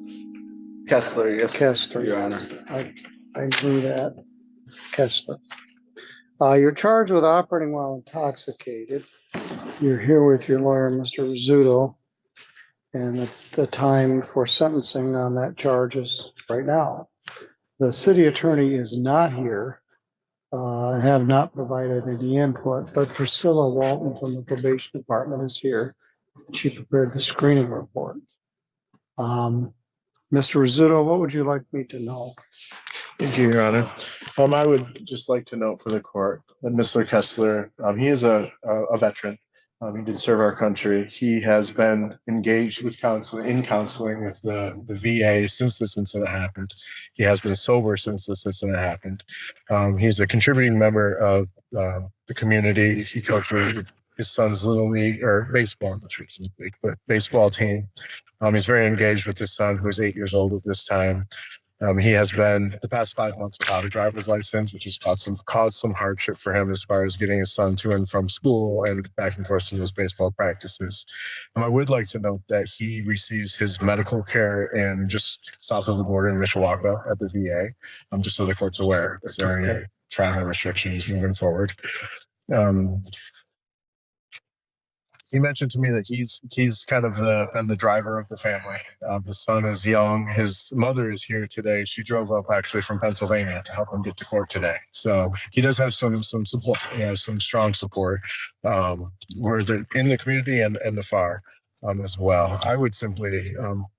Kessler, yes. Kessler, Your yes. I knew that. Kessler. You're charged with operating while intoxicated. You're here with your lawyer, Mr. Rizzuto, and the time for sentencing on that charge is right now. The city attorney is not here, have not provided any input, but Priscilla Walton from the probation department is here. She prepared the screening report. Mr. Rizzuto, what would you like me to know? Thank you, Your Honor. I would just like to note for the court that Mr. Kessler, he is a veteran. He did serve our country. He has been engaged with counseling with the VA since this incident happened. He has been sober since this incident happened. He's a contributing member of the community. He coaches his son's little league or baseball, but baseball team. He's very engaged with his son, who is 8 years old at this time. He has been the past 5 months without a driver's license, which has caused some hardship for him as far as getting his son to and from school and back and forth to those baseball practices. I would like to note that he receives his medical care in just south of the border in Mishawaka at the VA, just so the court's aware if there are any travel restrictions moving forward. He mentioned to me that he's kind of been the driver of the family. The son is young. His mother is here today. She drove up actually from Pennsylvania to help him get to court today. So he does have some support. He has some strong support. We're in the community and the FAR as well. I would simply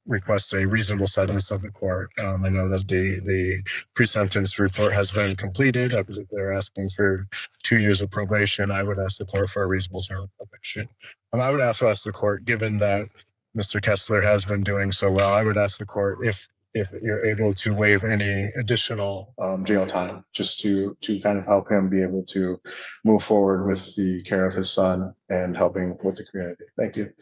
request a reasonable sentence of the court. I know that the pre-sentence report has been completed. I believe they're asking for 2 years of probation. I would ask the court for a reasonable term of probation. I would also ask the court, given that Mr. Kessler has been doing so well, I would ask the court if you're able to waive any additional jail time, just to kind of help him be able to move forward with the care of his son and helping with the community. Thank you.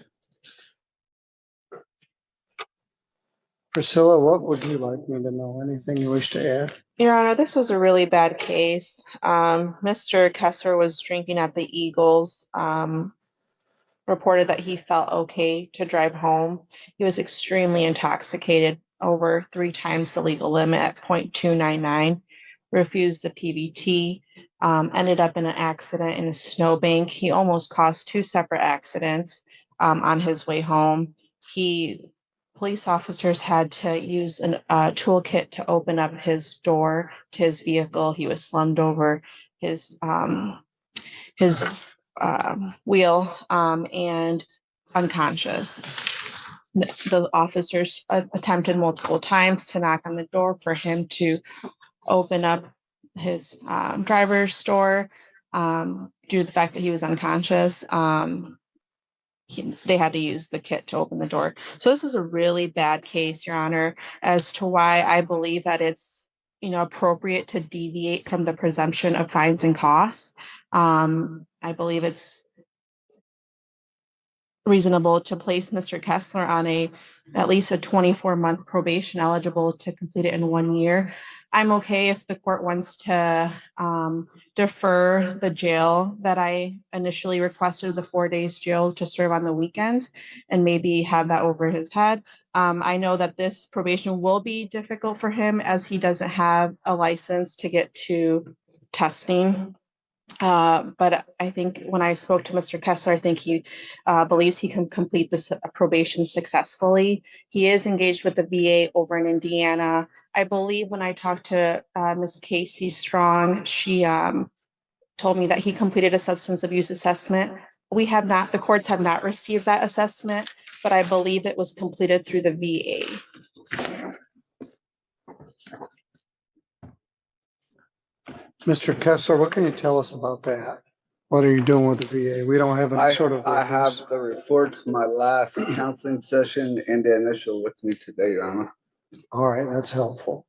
Priscilla, what would you like me to know? Anything you wish to add? Your Honor, this was a really bad case. Mr. Kessler was drinking at the Eagles, reported that he felt okay to drive home. He was extremely intoxicated, over 3 times the legal limit at 0.299, refused the PBT, ended up in an accident in a snowbank. He almost caused 2 separate accidents on his way home. Police officers had to use a toolkit to open up his door to his vehicle. He was slumped over his wheel and unconscious. The officers attempted multiple times to knock on the door for him to open up his driver's door due to the fact that he was unconscious. They had to use the kit to open the door. So this is a really bad case, Your Honor, as to why I believe that it's appropriate to deviate from the presumption of fines and costs. I believe it's reasonable to place Mr. Kessler on at least a 24-month probation, eligible to complete it in 1 year. I'm okay if the court wants to defer the jail that I initially requested, the 4 days jail to serve on the weekends, and maybe have that over his head. I know that this probation will be difficult for him as he doesn't have a license to get to testing. But I think when I spoke to Mr. Kessler, I think he believes he can complete this probation successfully. He is engaged with the VA over in Indiana. I believe when I talked to Ms. Casey Strong, she told me that he completed a substance abuse assessment. The courts have not received that assessment, but I believe it was completed through the VA. Mr. Kessler, what can you tell us about that? What are you doing with the VA? We don't have any sort of. I have the reports from my last counseling session and the initial with me today, Your Honor. All right, that's helpful.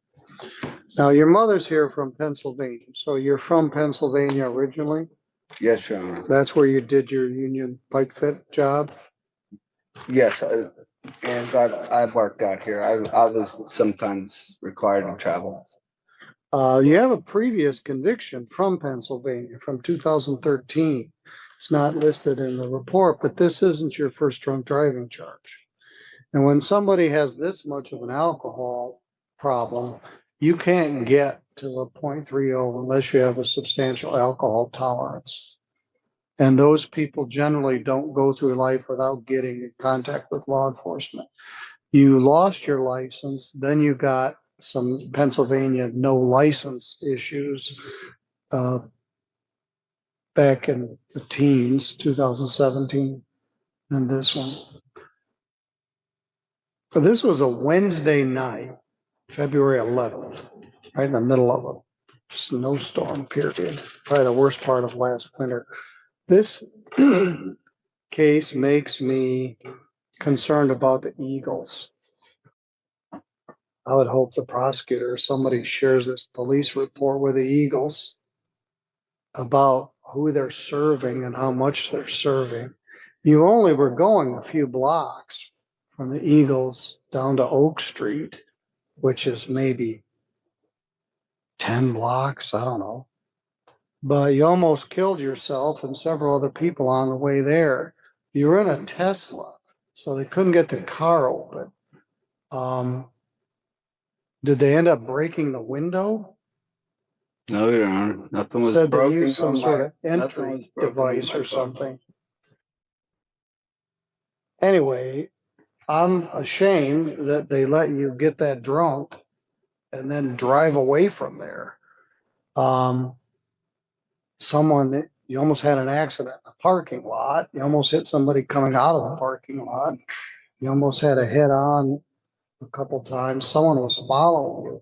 Now, your mother's here from Pennsylvania, so you're from Pennsylvania originally? Yes, Your Honor. That's where you did your union pipe fit job? Yes, and I've worked out here. I was sometimes required to travel. You have a previous conviction from Pennsylvania from 2013. It's not listed in the report, but this isn't your first drunk driving charge. And when somebody has this much of an alcohol problem, you can't get to a 0.30 unless you have a substantial alcohol tolerance. And those people generally don't go through life without getting in contact with law enforcement. You lost your license, then you got some Pennsylvania no license issues back in the teens, 2017, and this one. So this was a Wednesday night, February 11th, right in the middle of a snowstorm period, probably the worst part of last winter. This case makes me concerned about the Eagles. I would hope the prosecutor or somebody shares this police report with the Eagles about who they're serving and how much they're serving. You only were going a few blocks from the Eagles down to Oak Street, which is maybe 10 blocks, I don't know. But you almost killed yourself and several other people on the way there. You were in a Tesla, so they couldn't get the car open. Did they end up breaking the window? No, Your Honor. Nothing was Said broken. they used some sort of entry device or something. Anyway, I'm ashamed that they let you get that drunk and then drive away from there. You almost had an accident in a parking lot. You almost hit somebody coming out of the parking lot. You almost had a head on a couple times. Someone was following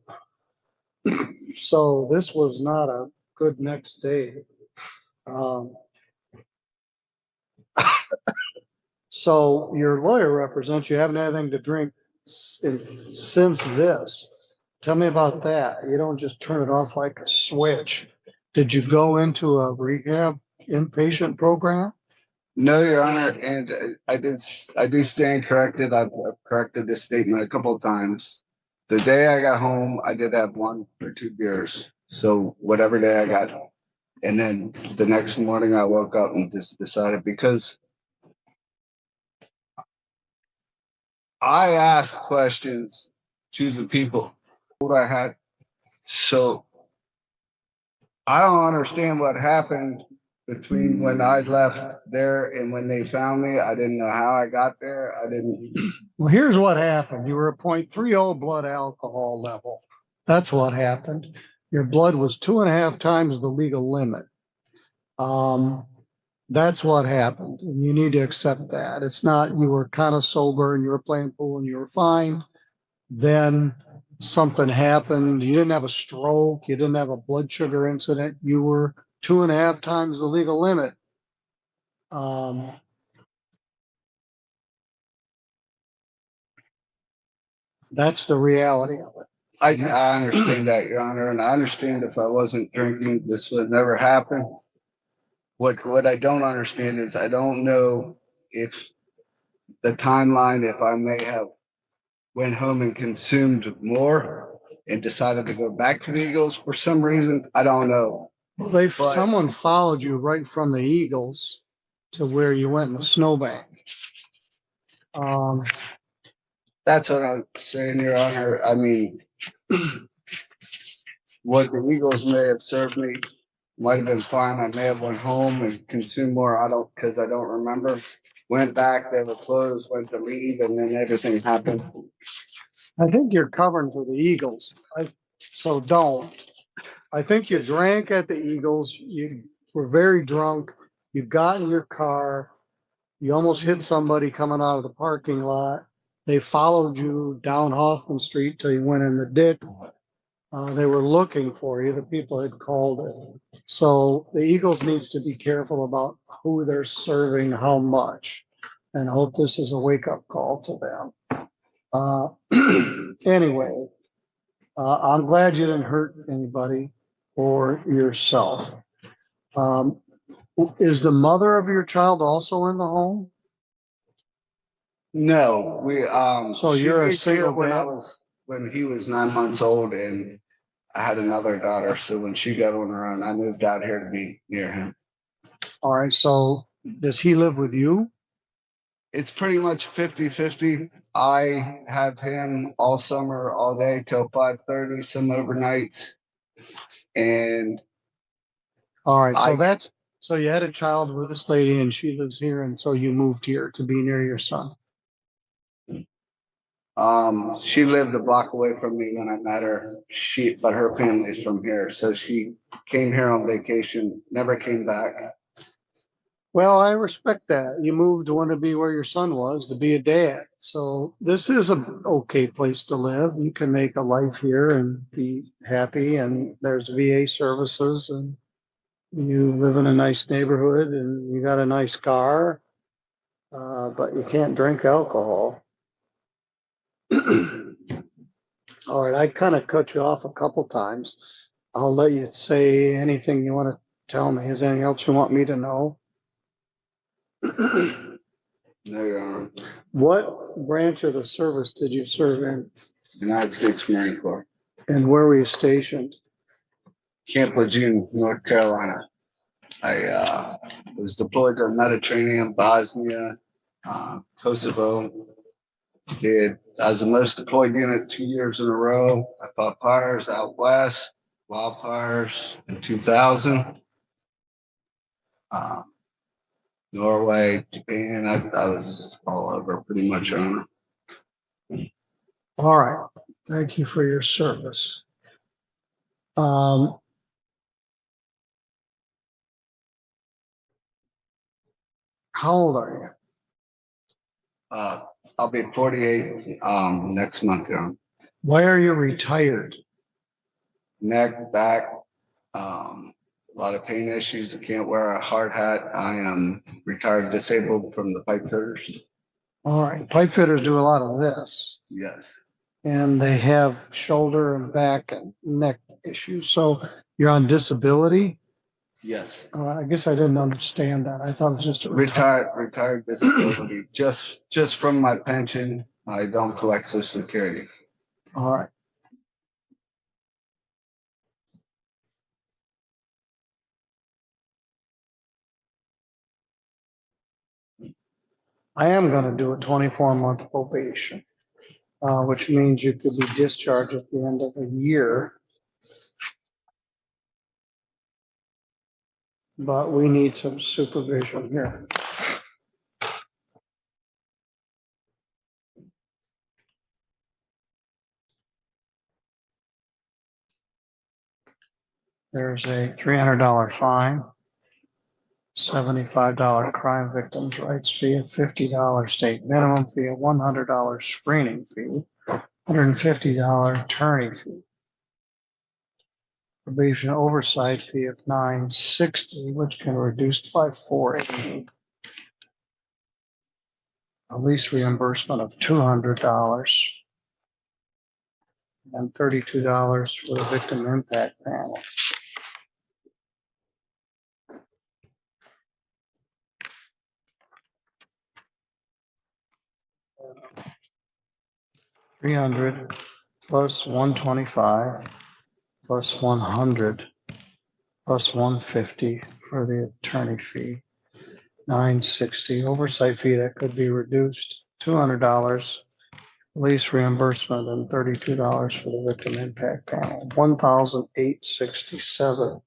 you. So this was not a good next day. So your lawyer represents you haven't had anything to drink since this. Tell me about that. You don't just turn it off like a switch. Did you go into a rehab inpatient program? No, Your Honor, and I do stand corrected. I've corrected this statement a couple of times. The day I got home, I did have 1 or 2 beers. So whatever day I got, and then the next morning I woke up and just decided, because I asked questions to the people what I had. So I don't understand what happened between when I left there and when they found me. I didn't know how I got there. Well, here's what happened. You were a 0.30 blood alcohol level. That's what happened. Your blood was 2.5 times the legal limit. That's what happened. And you need to accept that. It's not you were kind of sober and you were playing pool and you were fine. Then something happened. You didn't have a stroke. You didn't have a blood sugar incident. You were 2.5 times the legal limit. That's the reality of it. I understand that, Your Honor, and I understand if I wasn't drinking, this would never happen. What I don't understand is I don't know if the timeline, if I may have went home and consumed more and decided to go back to the Eagles for some reason. I don't know. Well, someone followed you right from the Eagles to where you went in the snowbank. That's what I'm saying, Your Honor. I mean, what the Eagles may have served me might have been fine. I may have went home and consumed more. Because I don't remember. Went back, they were closed, went to leave, and then everything happened. I think you're covering for the Eagles. So don't. I think you drank at the Eagles. You were very drunk. You got in your car. You almost hit somebody coming out of the parking lot. They followed you down Hoffman Street till you went in the ditch. They were looking for you. The people had called it. So the Eagles needs to be careful about who they're serving, how much, and hope this is a wake-up call to them. Anyway, I'm glad you didn't hurt anybody or yourself. Is the mother of your child also in the home? No, So you're a single dad? When he was 9 months old, and I had another daughter. So when she got on her own, I moved out here to be near him. All right. So does he live with you? It's pretty much 50-50. I have him all summer, all day till 5:30, some overnights. And all right, so you had a child with this lady and she lives here, and so you moved here to be near your son. She lived a block away from me when I met her. But her family's from here. So she came here on vacation, never came back. Well, I respect that. You moved to want to be where your son was, to be a dad. So this is an okay place to live. You can make a life here and be happy, and there's VA services, and you live in a nice neighborhood, and you got a nice car, but you can't drink alcohol. All right, I kind of cut you off a couple times. I'll let you say anything you want to tell me. Is there anything else you want me to know? No, Your Honor. What branch of the service did you serve in? United States Marine Corps. And where were you stationed? Camp Lejeune, North Carolina. I was deployed to the Mediterranean, Bosnia, Kosovo. I was the most deployed unit 2 years in a row. I fought fires out west, wildfires in 2000. Norway, Japan. I was all over pretty much on. All right. Thank you for your service. How old are you? I'll be 48 next month. Why are you retired? Neck, back, a lot of pain issues. I can't wear a hard hat. I am retired disabled from the pipe fitters. All right. Pipe fitters do a lot of this. Yes. And they have shoulder and back and neck issues. So you're on disability? Yes. I guess I didn't understand that. I thought it was just a retired disability. just from my pension. I don't collect Social Security. All right. I am going to do a 24-month probation, which means you could be discharged at the end of a year. But we need some supervision here. There's a $300 fine, $75 crime victims' rights fee, a $50 state minimum fee, a $100 screening fee, $150 attorney fee. Probation oversight fee of $960, which can be reduced by $480. A lease reimbursement of $200 and $32 for the victim impact panel. 300 plus 125 plus 100 plus 150 for the attorney fee. 960 oversight fee that could be reduced, $200 police reimbursement, and $32 for the victim impact panel, 1,867.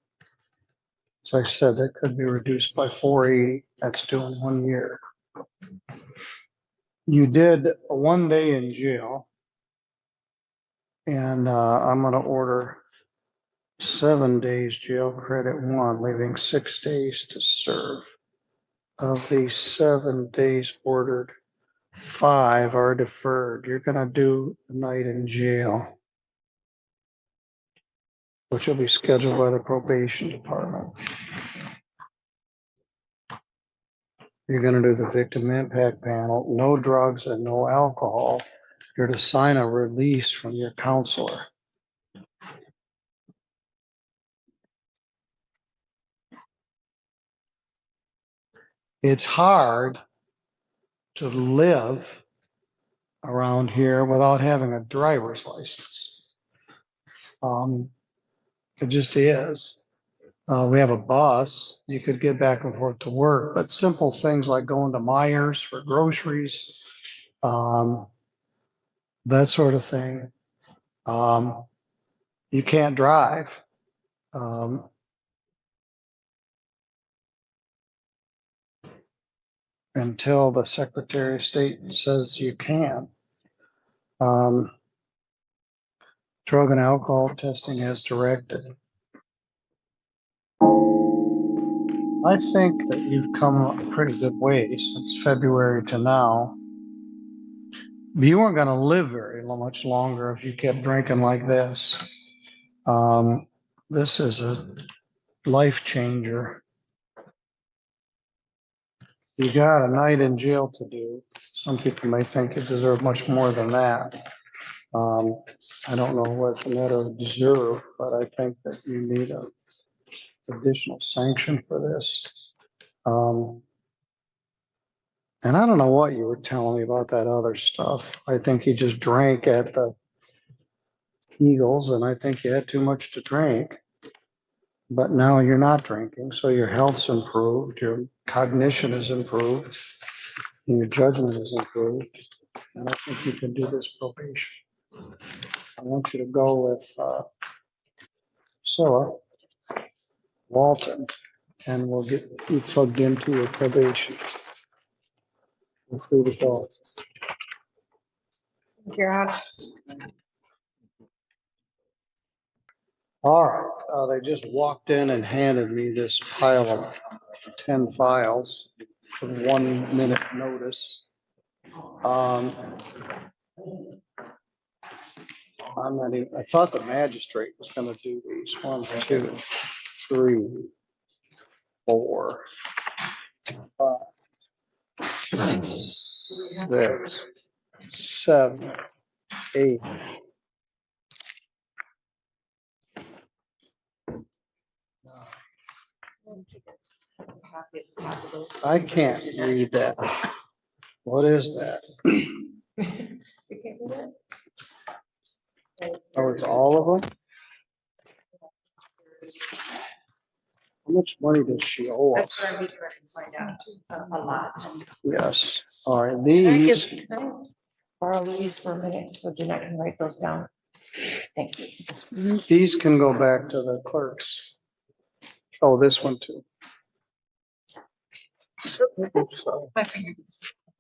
As I said, that could be reduced by 480. That's due in 1 year. You did 1 day in jail, and I'm going to order 7 days jail credit 1, leaving 6 days to serve. Of the 7 days ordered, 5 are deferred. You're going to do the night in jail, which will be scheduled by the probation department. You're going to do the victim impact panel, no drugs and no alcohol. You're to sign a release from your counselor. It's hard to live around here without having a driver's license. It just is. We have a bus. You could get back and forth to work, but simple things like going to Myers for groceries, that sort of thing. You can't drive. Until the Secretary of State says you can. Drug and alcohol testing as directed. I think that you've come a pretty good way since February to now. You weren't going to live very much longer if you kept drinking like this. This is a life changer. You got a night in jail to do. Some people may think you deserve much more than that. I don't know what's a matter of deserve, but I think that you need a additional sanction for this. And I don't know what you were telling me about that other stuff. I think you just drank at the Eagles, and I think you had too much to drink. But now you're not drinking, so your health's improved, your cognition is improved, and your judgment is improved. And I think you can do this probation. I want you to go with Priscilla Walton, and we'll get you plugged into your probation. You're free to go. Your Honor. All right, they just walked in and handed me this pile of 10 files for 1 minute notice. I'm not even, I thought the magistrate was going to do these. 1, 2, 3, 4, 5, 6, 7, 8. I can't read that. What is that? Oh, it's all of them? How much money does she owe us? That's what I need to find out. A lot. Yes. All right, these. Can I borrow these for a minute so Jeanette can write those down? Thank you. These can go back to the clerks. Oh, this one too. Oops, sorry.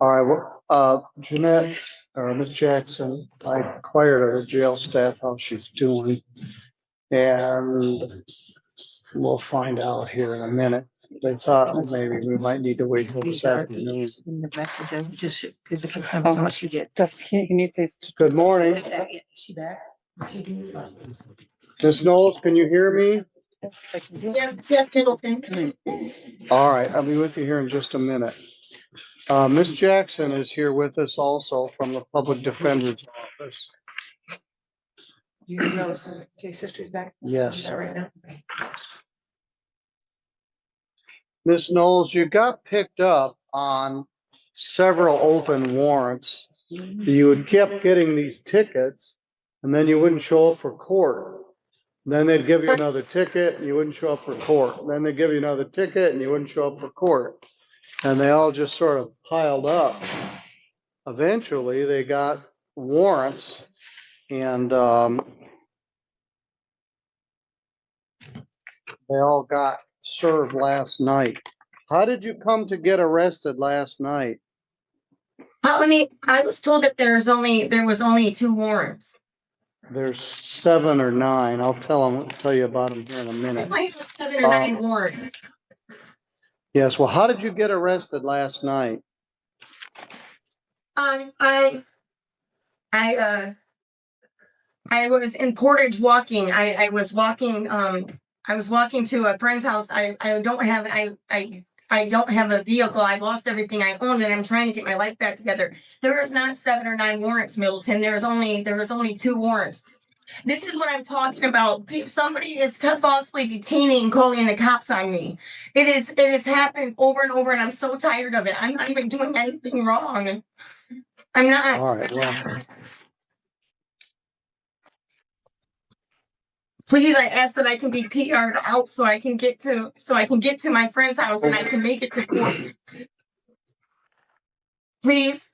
All right, well, Jeanette or Miss Jackson, I inquired of her jail staff how she's doing, and we'll find out here in a minute. They thought maybe we might need to wait till this afternoon. In the message, just because the case number, how much you get. Good morning. She back? Ms. Knowles, can you hear me? Yes, Pendleton. All right, I'll be with you here in just a minute. Ms. Jackson is here with us also from the Public Defender's Office. You know some case history back? Yes. Right now. Ms. Knowles, you got picked up on several open warrants you would kept getting these tickets and then you wouldn't show up for court. Then they'd give you another ticket and you wouldn't show up for court. Then they'd give you another ticket and you wouldn't show up for court. And they all just sort of piled up. Eventually, they got warrants and they all got served last night. How did you come to get arrested last night? How many? I was told that there was only 2 warrants. There's 7 or 9. I'll tell you about them here in a minute. I have 7 or 9 warrants. Yes. Well, how did you get arrested last night? I was in Portage walking. I was walking. I was walking to a friend's house. I don't have a vehicle. I lost everything I owned, and I'm trying to get my life back together. There is not 7 or 9 warrants, Middleton. There was only 2 warrants. This is what I'm talking about. Somebody is falsely detaining and calling the cops on me. It has happened over and over, and I'm so tired of it. I'm not even doing anything wrong. I'm not. All right. Well, please, I ask that I can be PR'd out so I can get to my friend's house and I can make it to court. Please.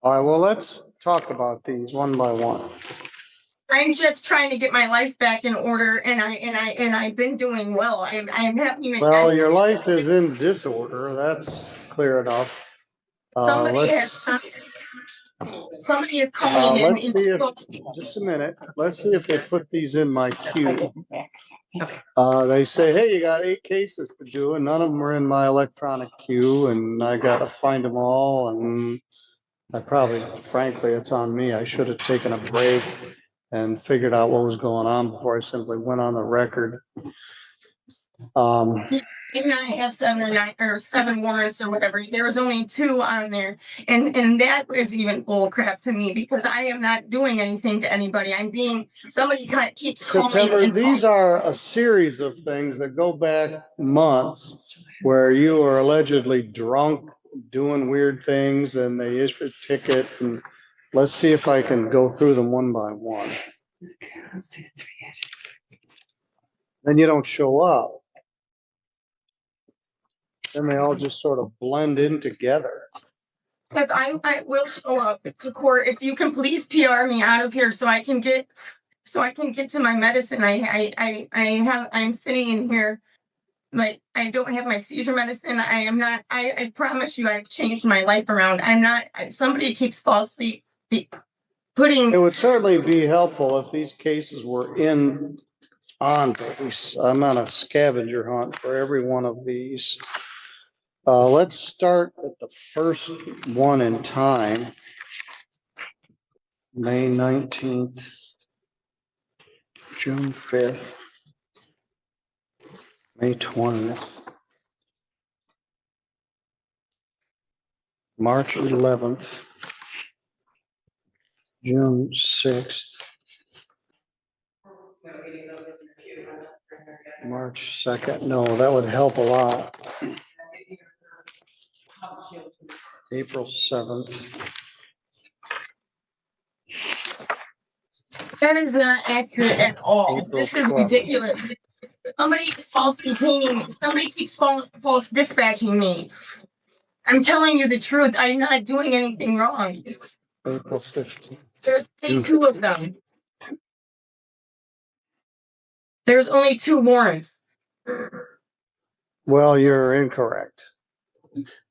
all right. Well, let's talk about these one by one. I'm just trying to get my life back in order, and I've been doing well. I'm happy. Well, your life is in disorder. That's clear enough. Somebody is calling in. Let's see if, just a minute. Let's see if they put these in my queue. They say, hey, you got 8 cases to do, and none of them are in my electronic queue, and I got to find them all. And frankly, it's on me. I should have taken a break and figured out what was going on before I simply went on the record. Didn't I have 7 or 9 or 7 warrants or whatever? There was only 2 on there, and that was even bull crap to me because I am not doing anything to anybody. Somebody keeps calling. September, these are a series of things that go back months where you are allegedly drunk, doing weird things, and they issue a ticket. And let's see if I can go through them one by one. Then you don't show up. Then they all just sort of blend in together. If I will show up to court, if you can please PR me out of here so I can get to my medicine. I'm sitting in here like I don't have my seizure medicine. I promise you I've changed my life around. Somebody keeps falsely putting. It would certainly be helpful if these cases were on base. I'm on a scavenger hunt for every one of these. Let's start at the first one in time. May 19th, June 5th, May 20th, March 11th, June 6th, March 2nd. No, that would help a lot. April 7th. That is not accurate at all. This is ridiculous. Somebody is false detaining me. Somebody keeps false dispatching me. I'm telling you the truth. I'm not doing anything wrong. April 15th. There's only 2 of them. There's only 2 warrants. Well, you're incorrect.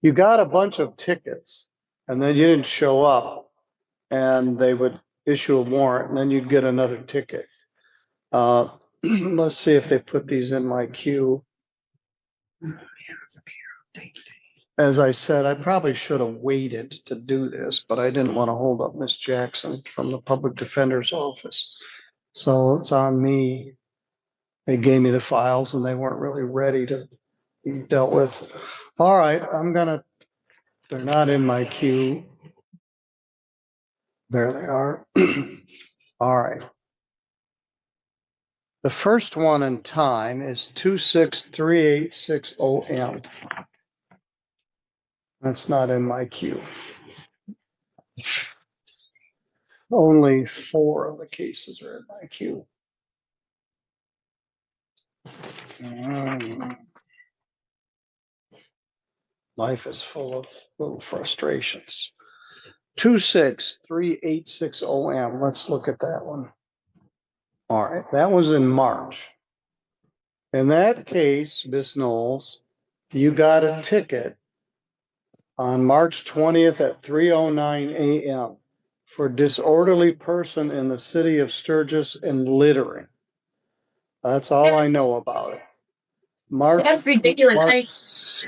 You got a bunch of tickets and then you didn't show up and they would issue a warrant and then you'd get another ticket. Let's see if they put these in my queue. As I said, I probably should have waited to do this, but I didn't want to hold up Miss Jackson from the public defender's office. So it's on me. They gave me the files and they weren't really ready to be dealt with. All right, they're not in my queue. There they are. All right. The first one in time is 263860M. That's not in my queue. Only 4 of the cases are in my queue. Life is full of little frustrations. 26386 OM. Let's look at that one. All right, that was in March. In that case, Miss Knowles, you got a ticket on March 20th at 3:09 a.m. for disorderly person in the city of Sturgis and littering. That's all I know about it. That's ridiculous. March,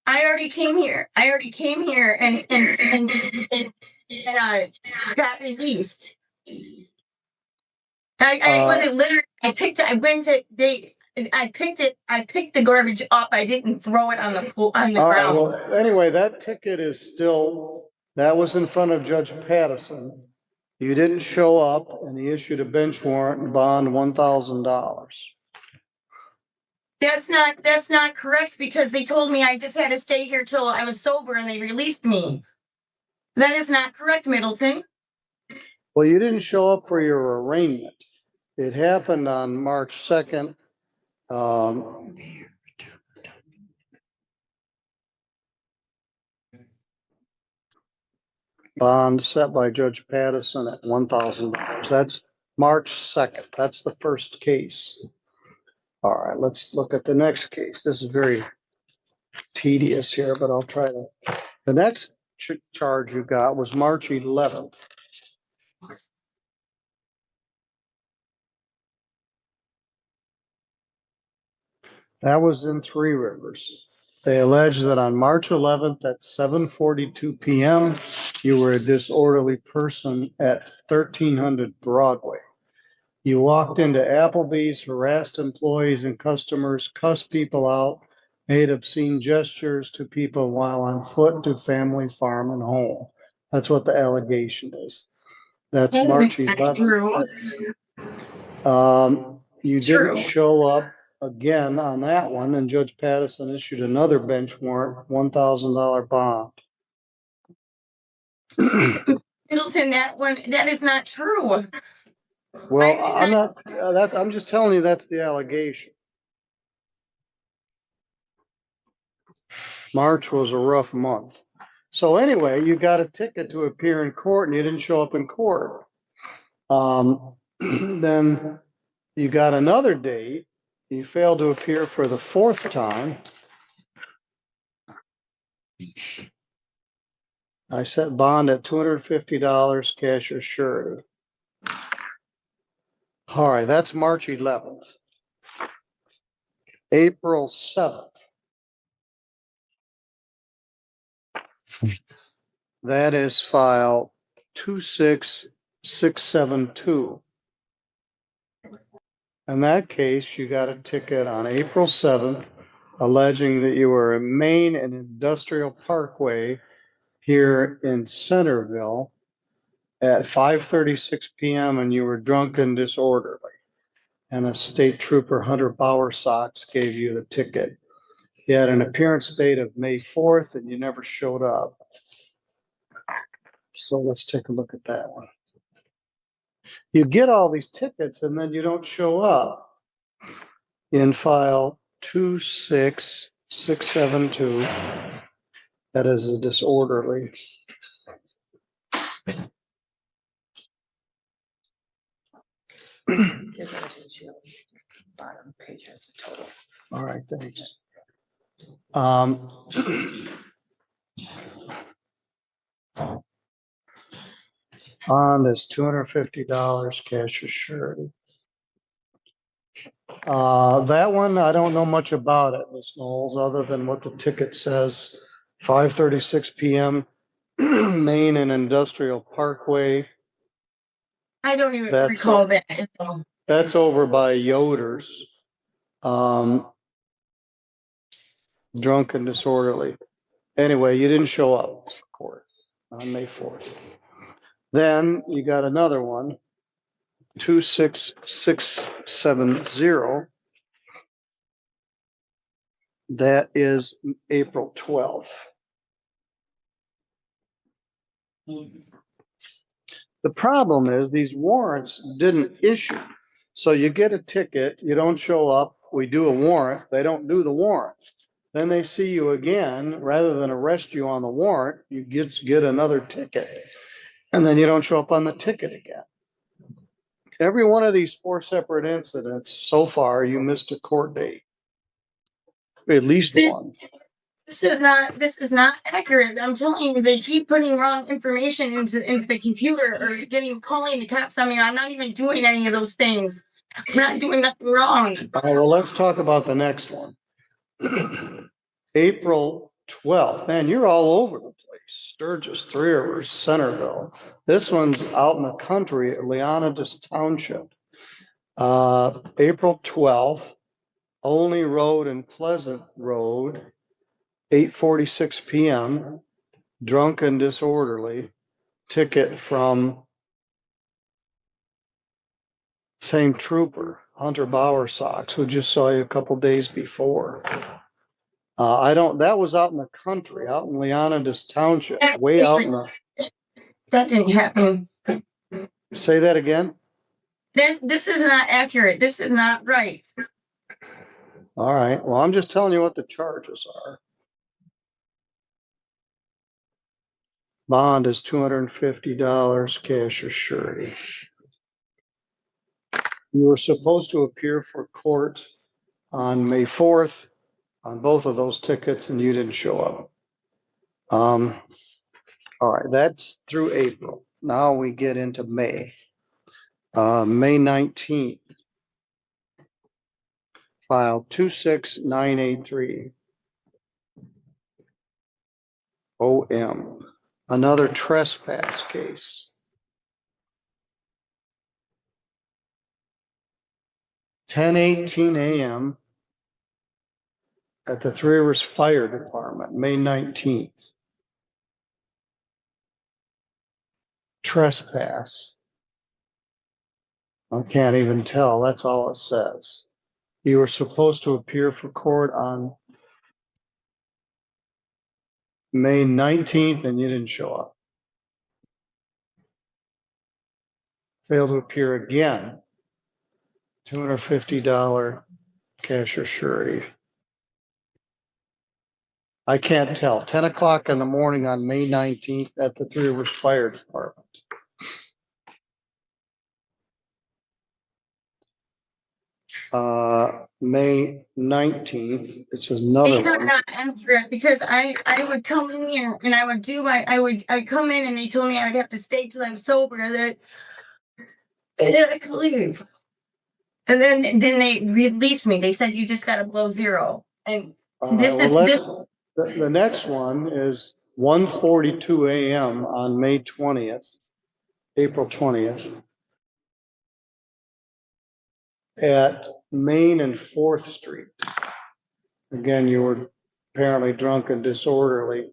I already came here. I got released. I wasn't literally. I picked the garbage up. I didn't throw it on the ground. Well, anyway, that ticket is still, that was in front of Judge Pattison. You didn't show up and he issued a bench warrant and bond $1,000. That's not correct because they told me I just had to stay here till I was sober and they released me. That is not correct, Middleton. Well, you didn't show up for your arraignment. It happened on March 2nd. Bond set by Judge Pattison at $1,000. That's March 2nd. That's the first case. All right, let's look at the next case. This is very tedious here, but I'll try to. The next charge you got was March 11th. That was in Three Rivers. They allege that on March 11th at 7:42 p.m., you were a disorderly person at 1300 Broadway. You walked into Applebee's, harassed employees and customers, cussed people out, made obscene gestures to people while on foot to family, farm, and home. That's what the allegation is. That's March 11th. You didn't show up again on that one, and Judge Pattison issued another bench warrant, $1,000 bond. Middleton, that is not true. Well, I'm just telling you that's the allegation. March was a rough month. So anyway, you got a ticket to appear in court and you didn't show up in court. Then you got another date. You failed to appear for the 4th time. I set bond at $250, cash or surety. All right, that's March 11th. April 7th. That is file 26672. In that case, you got a ticket on April 7th alleging that you were in Main and Industrial Parkway here in Centerville at 5:36 p.m. and you were drunk and disorderly. And a state trooper, Hunter Bowersox, gave you the ticket. You had an appearance date of May 4th and you never showed up. So let's take a look at that one. You get all these tickets and then you don't show up. In file 26672, that is a disorderly. All right, thanks. On this $250 cash or surety. That one, I don't know much about it, Ms. Knowles, other than what the ticket says. 5:36 p.m. Main and Industrial Parkway. I don't even recall that. That's over by Yoder's. Drunk and disorderly. Anyway, you didn't show up to court on May 4th. Then you got another one, 26670. That is April 12th. The problem is these warrants didn't issue. So you get a ticket, you don't show up, we do a warrant, they don't do the warrant. Then they see you again, rather than arrest you on the warrant, you get another ticket. And then you don't show up on the ticket again. Every one of these 4 separate incidents so far, you missed a court date. At least one. This is not accurate. I'm telling you, they keep putting wrong information into the computer or calling the cops on me. I'm not even doing any of those things. I'm not doing nothing wrong. All right, well, let's talk about the next one. April 12th. Man, you're all over the place. Sturgis, Three Rivers, Centerville. This one's out in the country at Leonidas Township. April 12th, Olney Road and Pleasant Road, 8:46 p.m. Drunk and disorderly. Ticket from same trooper, Hunter Bowersox, who just saw you a couple days before. That was out in the country, out in Leonidas Township, way out in the. That didn't happen. Say that again? This is not accurate. This is not right. All right. Well, I'm just telling you what the charges are. Bond is $250, cash or surety. You were supposed to appear for court on May 4th on both of those tickets, and you didn't show up. All right, that's through April. Now we get into May. May 19th. File 26983. OM. Another trespass case. 10:18 a.m. at the Three Rivers Fire Department, May 19th. Trespass. I can't even tell. That's all it says. You were supposed to appear for court on May 19th and you didn't show up. Failed to appear again. $250 cash or surety. I can't tell. 10 o'clock in the morning on May 19th at the Three Rivers Fire Department. May 19th, it's another These are one. not accurate because I would come in here and I would I'd come in and they told me I would have to stay till I'm sober that I could leave. And then they released me. They said you just gotta blow zero. And The next one is 1:42 a.m. on May 20th, April 20th. At Main and 4th Street. Again, you were apparently drunk and disorderly.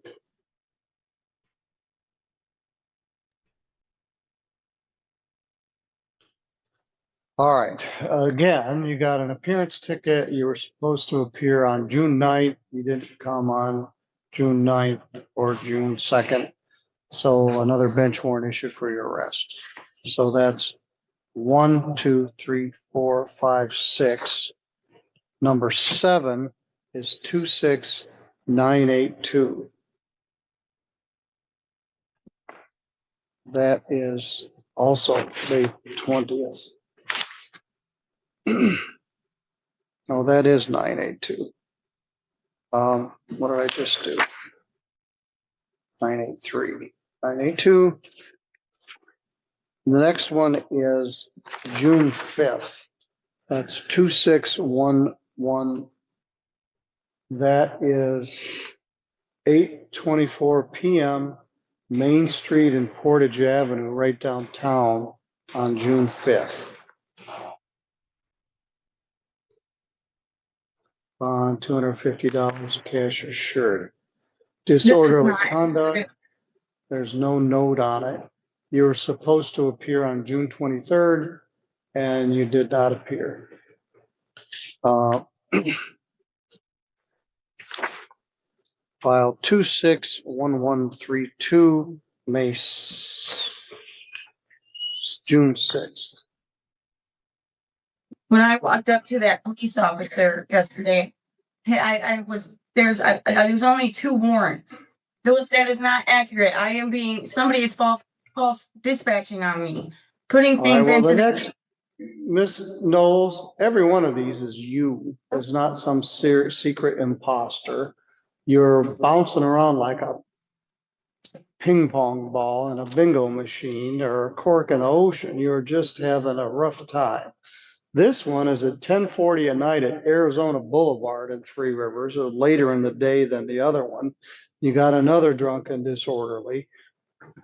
All right. Again, you got an appearance ticket. You were supposed to appear on June 9th. You didn't come on June 9th or June 2nd. So another bench warrant issued for your arrest. So that's 1, 2, 3, 4, 5, 6. Number 7 is 26982. That is also May 20th. No, that is 982. What did I just do? 983. 982. The next one is June 5th. That's 2611. That is 8:24 p.m. Main Street and Portage Avenue, right downtown on June 5th. Bond $250 cash assured. Disorderly conduct. There's no note on it. You were supposed to appear on June 23rd and you did not appear. File 261132 June 6th. When I walked up to that police officer yesterday, there's only 2 warrants. That is not accurate. Somebody is false dispatching on me, putting All right, things well, into the the. next, Miss Knowles, every one of these is you. It's not some secret imposter. You're bouncing around like a ping pong ball in a bingo machine or a cork in the ocean. You're just having a rough time. This one is at 10:40 at night at Arizona Boulevard in Three Rivers, or later in the day than the other one. You got another drunk and disorderly,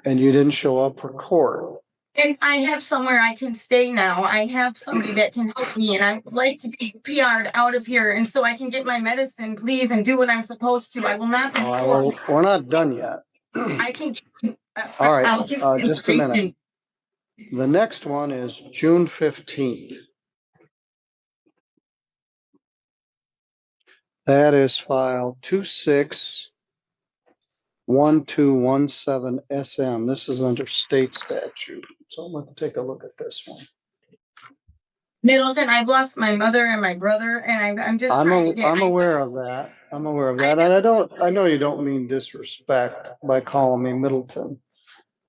and you didn't show up for court. And I have somewhere I can stay now. I have somebody that can help me, and I would like to be PR'd out of here, and so I can get my medicine, please, and do what I'm supposed to. I will not be. Well, we're not done yet. I can. All right, I'll give you just a minute. The next one is June 15th. That is file 261217 SM. This is under state statute. So I'm going to take a look at this one. Middleton, I've lost my mother and my brother, and I'm just trying to get. I'm aware of that. I'm aware of that. And I know you don't mean disrespect by calling me Middleton.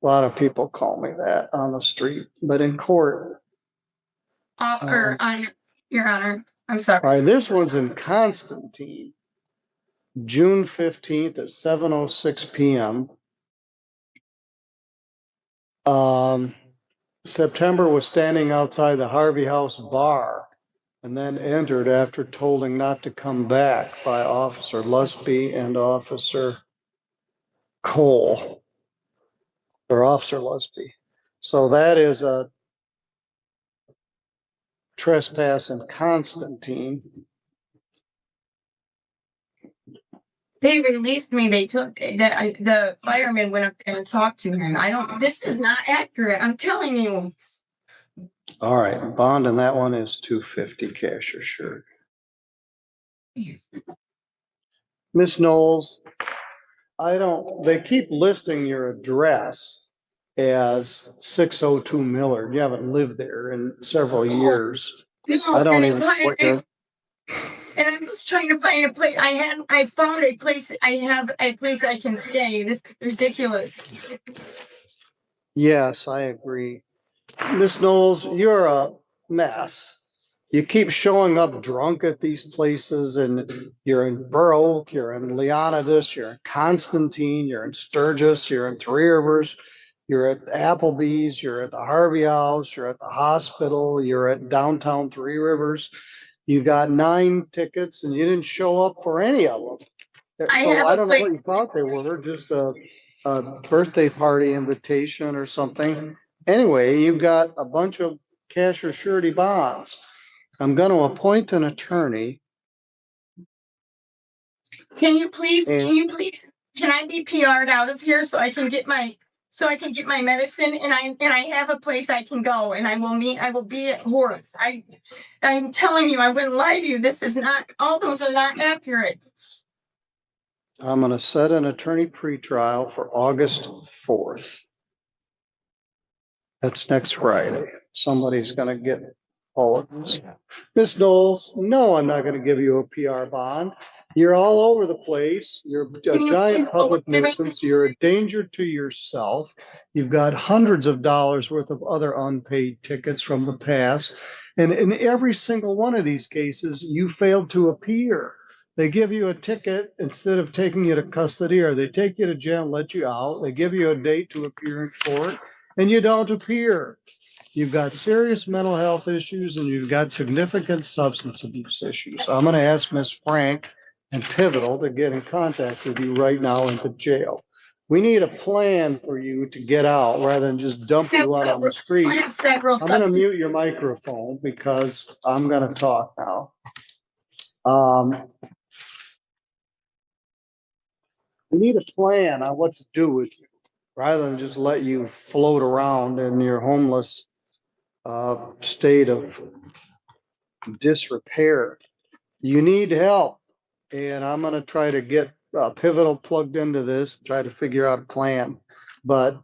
A lot of people call me that on the street, but in court. Your Honor, I'm sorry. All right, this one's in Constantine, June 15th at 7:06 p.m. September was standing outside the Harvey House bar and then entered after told not to come back by Officer Lusby and Officer Cole, or Officer Lusby. So that is a trespass in Constantine. They released me. They took the fireman went up there and talked to him. This is not accurate. I'm telling you. All right, bond on that one is $250 cash assured. Miss Knowles, they keep listing your address as 602 Millard. You haven't lived there in several years. No, I don't even know what you're. And I'm just trying to find a place. I found a place. I have a place I can stay. This is ridiculous. Yes, I agree. Miss Knowles, you're a mess. You keep showing up drunk at these places, and you're in Burr Oak, you're in Leonidas, you're in Constantine, you're in Sturgis, you're in Three Rivers, you're at Applebee's, you're at the Harvey House, you're at the hospital, you're at downtown Three Rivers. You got 9 tickets and you didn't show up for any of them. I don't know what you thought they were, just a birthday party invitation or something. Anyway, you've got a bunch of cash or surety bonds. I'm going to appoint an attorney. Can you please, can I be PR'd out of here so I can get my medicine, and I have a place I can go, and I will be at Horace. I'm telling you, I wouldn't lie to you. All those are not accurate. I'm going to set an attorney pretrial for August 4th. That's next Friday. Somebody's going to get all of this. Miss Knowles, no, I'm not going to give you a PR bond. You're all over the place. You're a giant public nuisance. You're a danger to yourself. You've got hundreds of dollars worth of other unpaid tickets from the past. And in every single one of these cases, you failed to appear. They give you a ticket instead of taking you to custody, or they take you to jail and let you out. They give you a date to appear in court, and you don't appear. You've got serious mental health issues, and you've got significant substance abuse issues. I'm going to ask Miss Frank and Pivotal to get in contact with you right now into jail. We need a plan for you to get out rather than just dump you out on the street. I'm going to mute your microphone because I'm going to talk now. We need a plan on what to do with you rather than just let you float around in your homeless state of disrepair. You need help, and I'm going to try to get Pivotal plugged into this, try to figure out a plan. But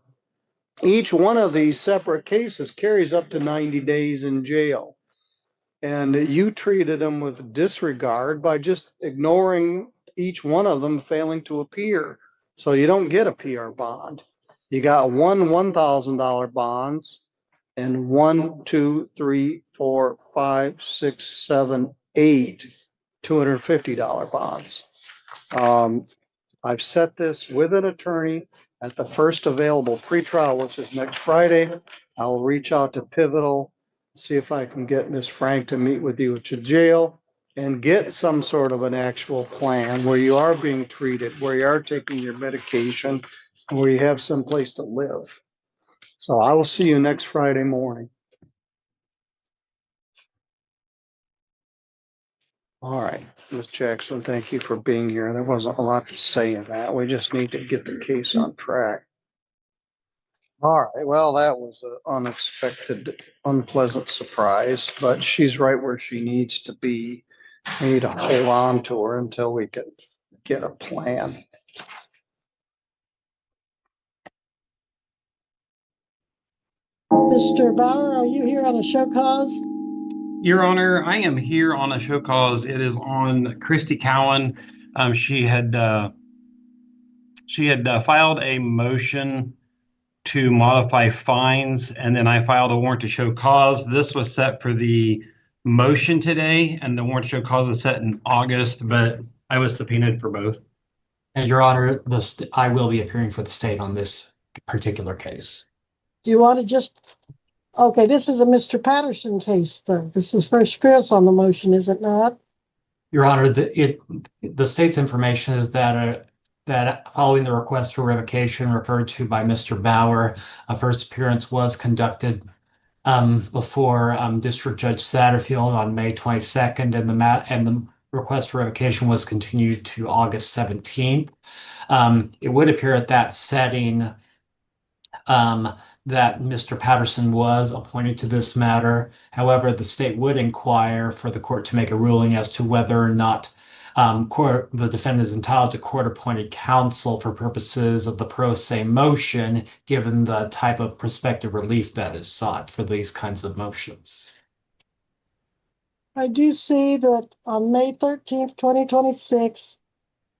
each one of these separate cases carries up to 90 days in jail. And you treated them with disregard by just ignoring each one of them failing to appear. So you don't get a PR bond. You got one $1,000 bonds and 1, 2, 3, 4, 5, 6, 7, 8 $250 bonds. I've set this with an attorney at the first available pretrial, which is next Friday. I'll reach out to Pivotal, see if I can get Ms. Frank to meet with you at your jail and get some sort of an actual plan where you are being treated, where you are taking your medication, and where you have some place to live. So I will see you next Friday morning. All right, Ms. Jackson, thank you for being here. There wasn't a lot to say in that. We just need to get the case on track. All right, well, that was an unexpected, unpleasant surprise, but she's right where she needs to be. We need to hold on to her until we can get a plan. Mr. Bauer, are you here on a show cause? Your Honor, I am here on a show cause. It is on Christy Cowan. She had filed a motion to modify fines, and then I filed a warrant to show cause. This was set for the motion today, and the warrant to show cause is set in August, but I was subpoenaed for both. And Your Honor, I will be appearing for the state on this particular case. Do you want to just, okay, this is a Mr. Patterson case, though. This is first appearance on the motion, is it not? Your Honor, the state's information is that following the request for revocation referred to by Mr. Bauer, a first appearance was conducted before District Judge Satterfield on May 22nd, and the request for revocation was continued to August 17th. It would appear at that setting that Mr. Patterson was appointed to this matter. However, the state would inquire for the court to make a ruling as to whether or not the defendant is entitled to court-appointed counsel for purposes of the pro se motion, given the type of prospective relief that is sought for these kinds of motions. I do see that on May 13th, 2026,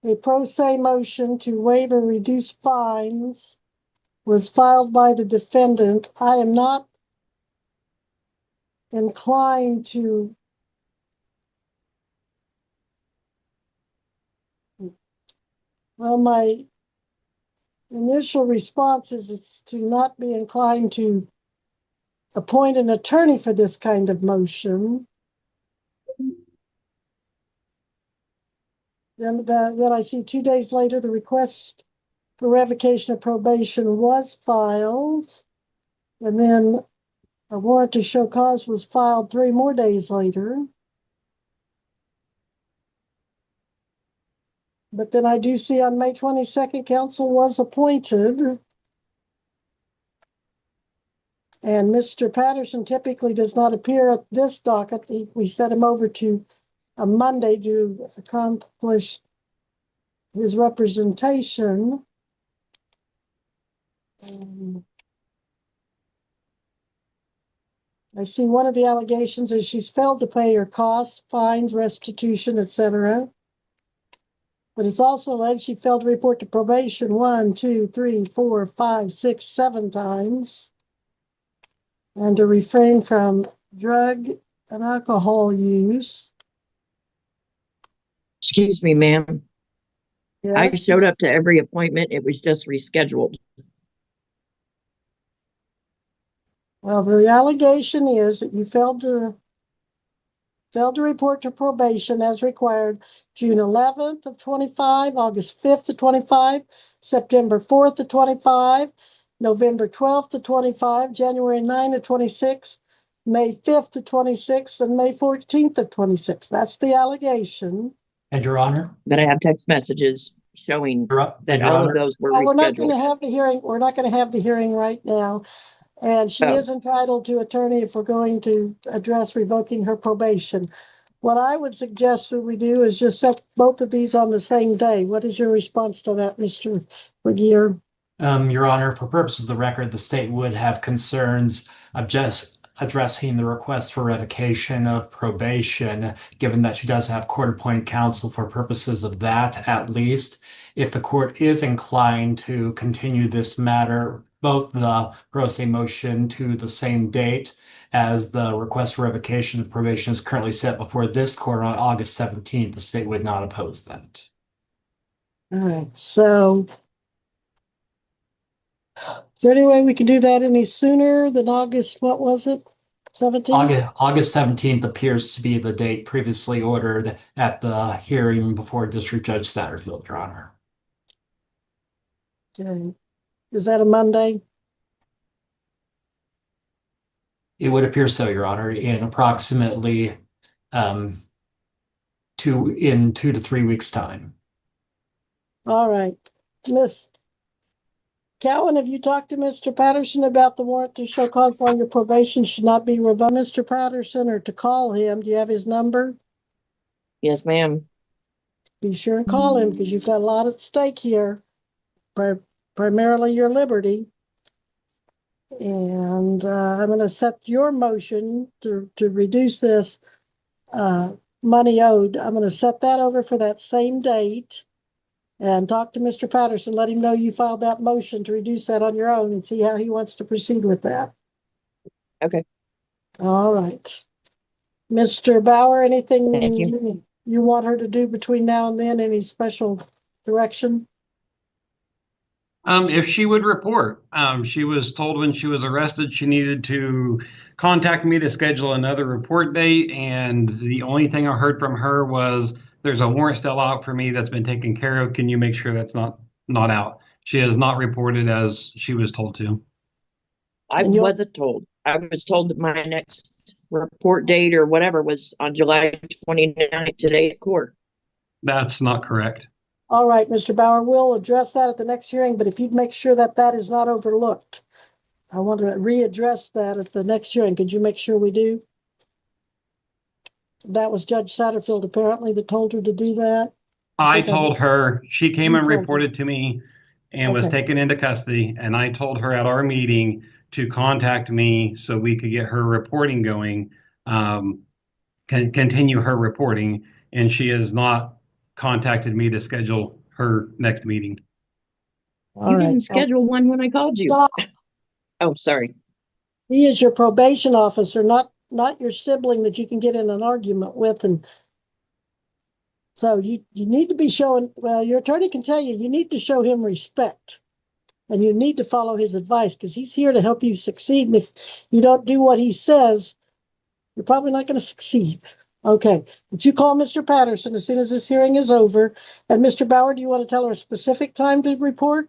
a pro se motion to waive or reduce fines was filed by the defendant. I am not inclined to my initial response is to not be inclined to appoint an attorney for this kind of motion. Then I see 2 days later, the request for revocation of probation was filed. And then a warrant to show cause was filed 3 more days later. But then I do see on May 22nd, counsel was appointed. And Mr. Patterson typically does not appear at this docket. We set him over to a Monday to accomplish his representation. I see one of the allegations is she's failed to pay her costs, fines, restitution, etc. But it's also alleged she failed to report to probation 1, 2, 3, 4, 5, 6, 7 times. And to refrain from drug and alcohol use. Excuse me, ma'am. Yes. I showed up to every appointment. It was just rescheduled. Well, the allegation is that you failed to report to probation as required June 11th of 25, August 5th of 25, September 4th of 25, November 12th of 25, January 9th of 26, May 5th of 26, and May 14th of 26. That's the allegation. And Your Honor? But I have text messages showing that all of those were Well, we're not going to rescheduled. have the hearing. We're not going to have the hearing right now. And she is entitled to attorney if we're going to address revoking her probation. What I would suggest that we do is just set both of these on the same day. What is your response to that, Mr. Regier? Your Honor, for purposes of the record, the state would have concerns of just addressing the request for revocation of probation, given that she does have court-appointed counsel for purposes of that, at least. If the court is inclined to continue this matter, both the pro se motion to the same date as the request for revocation of probation is currently set before this court on August 17th, the state would not oppose that. All right, so is there any way we can do that any sooner than August, what was it? 17th? August 17th appears to be the date previously ordered at the hearing before District Judge Satterfield, Your Honor. Okay. Is that a Monday? It would appear so, Your Honor, in approximately 2 to 3 weeks' time. All right. Miss Cowan, have you talked to Mr. Patterson about the warrant to show cause while your probation should not be revoked? Mr. Patterson, or to call him? Do you have his number? Yes, ma'am. Be sure and call him because you've got a lot at stake here, primarily your liberty. And I'm going to set your motion to reduce this money owed. I'm going to set that over for that same date and talk to Mr. Patterson. Let him know you filed that motion to reduce that on your own and see how he wants to proceed with that. Okay. All right. Mr. Bauer, anything you want her to do between now and then? Any special direction? If she would report, she was told when she was arrested, she needed to contact me to schedule another report date. And the only thing I heard from her was, there's a warrant still out for me that's been taken care of. Can you make sure that's not out? She has not reported as she was told to. I wasn't told. I was told that my next report date or whatever was on July 29th today at court. That's not correct. All right, Mr. Bauer, we'll address that at the next hearing, but if you'd make sure that that is not overlooked, I want to readdress that at the next hearing. Could you make sure we do? That was Judge Satterfield apparently that told her to do that. I told her, she came and reported to me and was Okay. taken into custody. And I told her at our meeting to contact me so we could get her reporting going, continue her reporting. And she has not contacted me to schedule her next meeting. You didn't schedule one when I called you. Stop. Oh, sorry. He is your probation officer, not your sibling that you can get in an argument with. And so you need to be showing, well, your attorney can tell you need to show him respect. And you need to follow his advice because he's here to help you succeed. And if you don't do what he says, you're probably not going to succeed. Okay, but you call Mr. Patterson as soon as this hearing is over. And Mr. Bauer, do you want to tell her a specific time to report?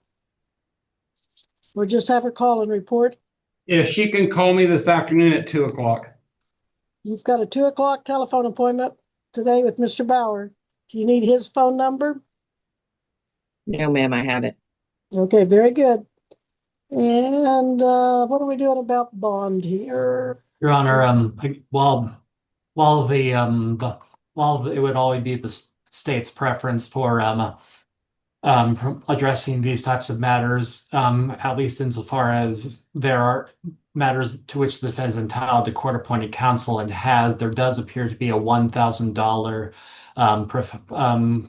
Or just have her call and report? If she can call me this afternoon at 2 o'clock. You've got a 2 o'clock telephone appointment today with Mr. Bauer. Do you need his phone number? No, ma'am, I have it. Okay, very good. And what are we doing about bond here? Your Honor, while it would always be the state's preference for addressing these types of matters, at least insofar as there are matters to which the defendant is entitled to court-appointed counsel and there does appear to be a $1,000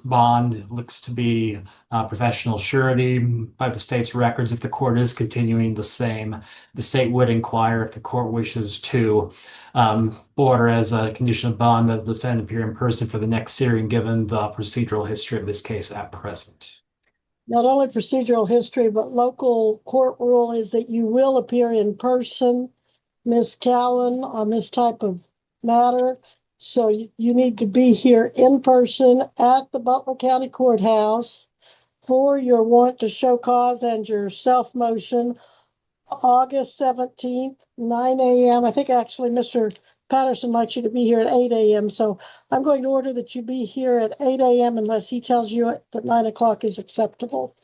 bond. It looks to be professional surety by the state's records. If the court is continuing the same, the state would inquire if the court wishes to order as a condition of bond that the defendant appear in person for the next hearing, given the procedural history of this case at present. Not only procedural history, but local court rule is that you will appear in person, Ms. Cowan, on this type of matter. So you need to be here in person at the Butler County Courthouse for your warrant to show cause and your self-motion August 17th, 9 a.m. I think actually Mr. Patterson likes you to be here at 8 a.m. So I'm going to order that you be here at 8 a.m. unless he tells you that 9 o'clock is acceptable.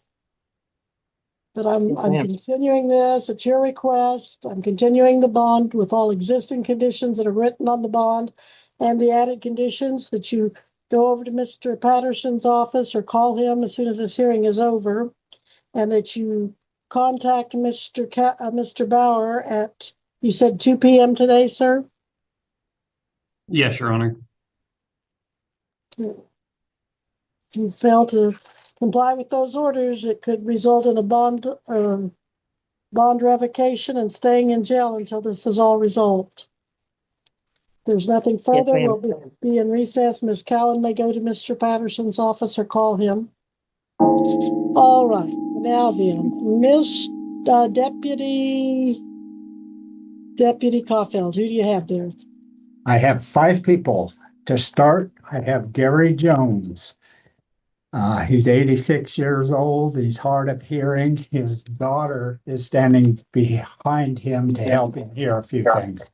But I'm continuing this at your request. I'm continuing the bond with all existing conditions that are written on the bond and the added conditions that you go over to Mr. Patterson's office or call him as soon as this hearing is over, and that you contact Mr. Bauer at, you said 2 p.m. today, sir? Yes, Your Honor. If you fail to comply with those orders, it could result in a bond revocation and staying in jail until this is all resolved. There's nothing further. ma'am. We'll be in recess. Ms. Cowan may go to Mr. Patterson's office or call him. All right, now then, Miss Deputy Caulfield, who do you have there? I have 5 people. To start, I have Gary Jones. He's 86 years old. He's hard of hearing. His daughter is standing behind him to help him hear a few things.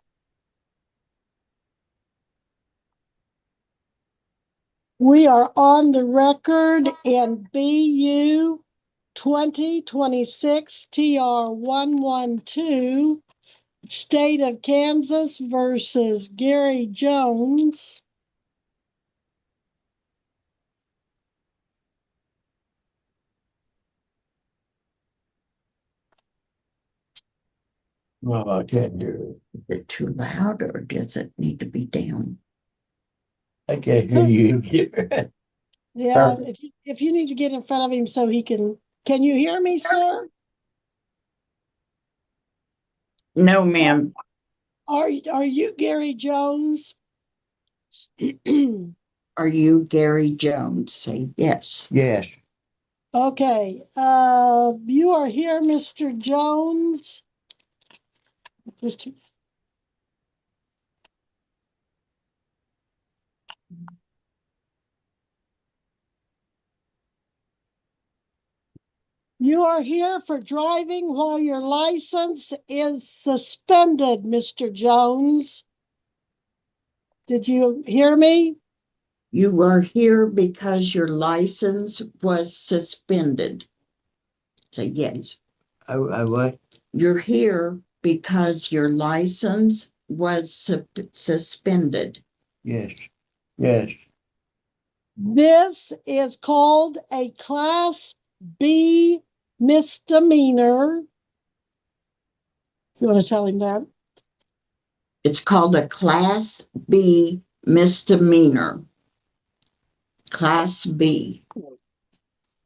We are on the record in BU 2026 TR 112, State of Kansas versus Gary Jones. Well, I can't do it. Is it too loud or does it need to be down? I can't hear you. Yeah, if you need to get in front of him so he can you hear me, sir? No, ma'am. Are you Gary Jones? Are you Gary Jones? Say yes. Yes. Okay, you are here, Mr. Jones. You are here for driving while your license is suspended, Mr. Jones. Did you hear me? You are here because your license was suspended. Say yes. I what? You're here because your license was suspended. Yes. Yes. This is called a Class B misdemeanor. You want to tell him that? It's called a Class B misdemeanor. Class B.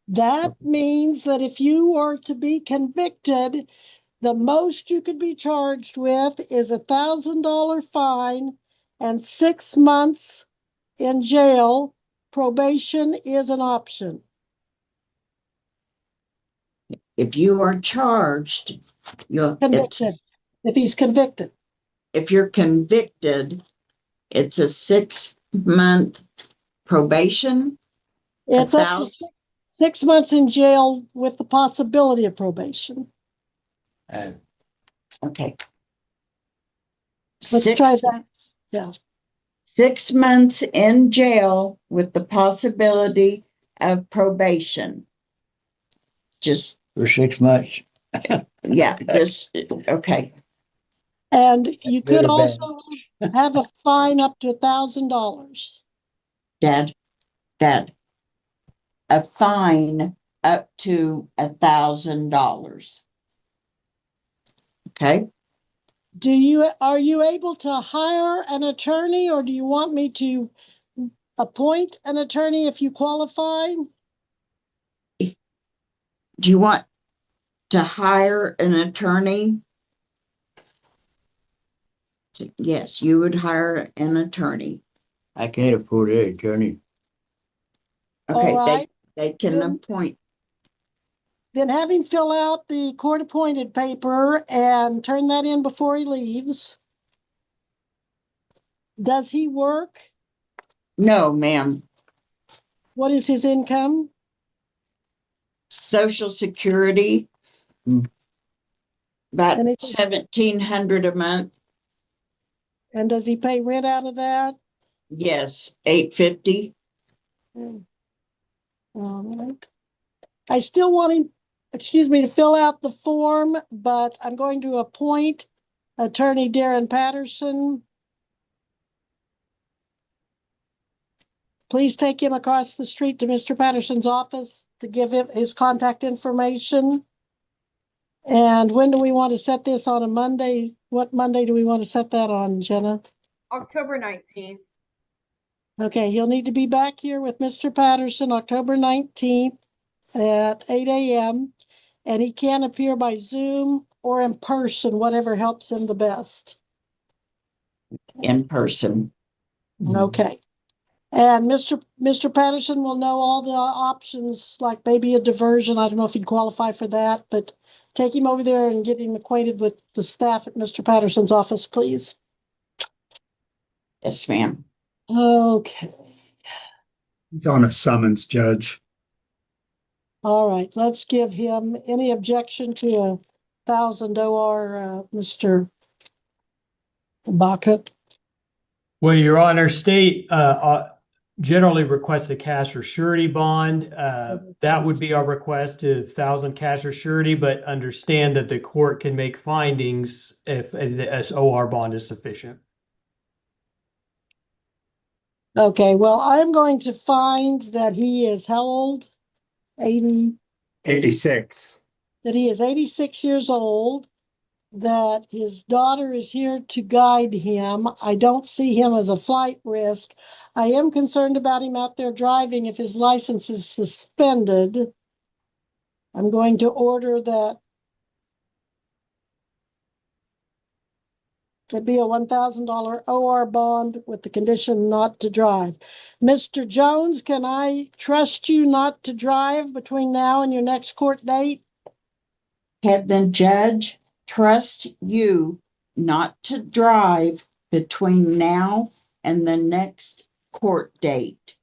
That means that if you were to be convicted, the most you could be charged with is $1,000 fine and 6 months in jail. Probation is an option. If you are charged, you're convicted. If he's convicted. If you're convicted, it's a 6-month probation. It's up to 6 months in jail with the possibility of probation. Okay. Let's try that. Yeah. 6 months in jail with the possibility of probation. Just for 6 months. Yeah, just okay. And you could also have a fine up to $1,000. Dad, a fine up to $1,000. Okay. Are you able to hire an attorney, or do you want me to appoint an attorney if you qualify? Do you want to hire an attorney? Yes, you would hire an attorney. I can't afford an attorney. Okay, all right. they can appoint. Then have him fill out the court-appointed paper and turn that in before he leaves. Does he work? No, ma'am. What is his income? Social Security. About $1,700 a month. And does he pay rent out of that? Yes, $850. All right. I still want him, to fill out the form, but I'm going to appoint Attorney Darren Patterson. Please take him across the street to Mr. Patterson's office to give him his contact information. And when do we want to set this on a Monday? What Monday do we want to set that on, Jenna? October 19th. Okay, he'll need to be back here with Mr. Patterson October 19th at 8 a.m. And he can appear by Zoom or in person, whatever helps him the best. In person. Okay. And Mr. Patterson will know all the options, like maybe a diversion. I don't know if he'd qualify for that, but take him over there and get him acquainted with the staff at Mr. Patterson's office, please. Yes, ma'am. Okay. He's on a summons, Judge. All right. Let's give him any objection to 1,000 OR, Mr. Bucket. Well, Your Honor, state generally requests a cash or surety bond. That would be our request to 1,000 cash or surety, but understand that the court can make findings if the SOR bond is sufficient. Okay, well, I'm going to find that he is how old? 86. That he is 86 years old, that his daughter is here to guide him. I don't see him as a flight risk. I am concerned about him out there driving if his license is suspended. I'm going to order that it'd be a $1,000 OR bond with the condition not to drive. Mr. Jones, can I trust you not to drive between now and your next court date? Can the judge trust you not to drive between now and the next court date?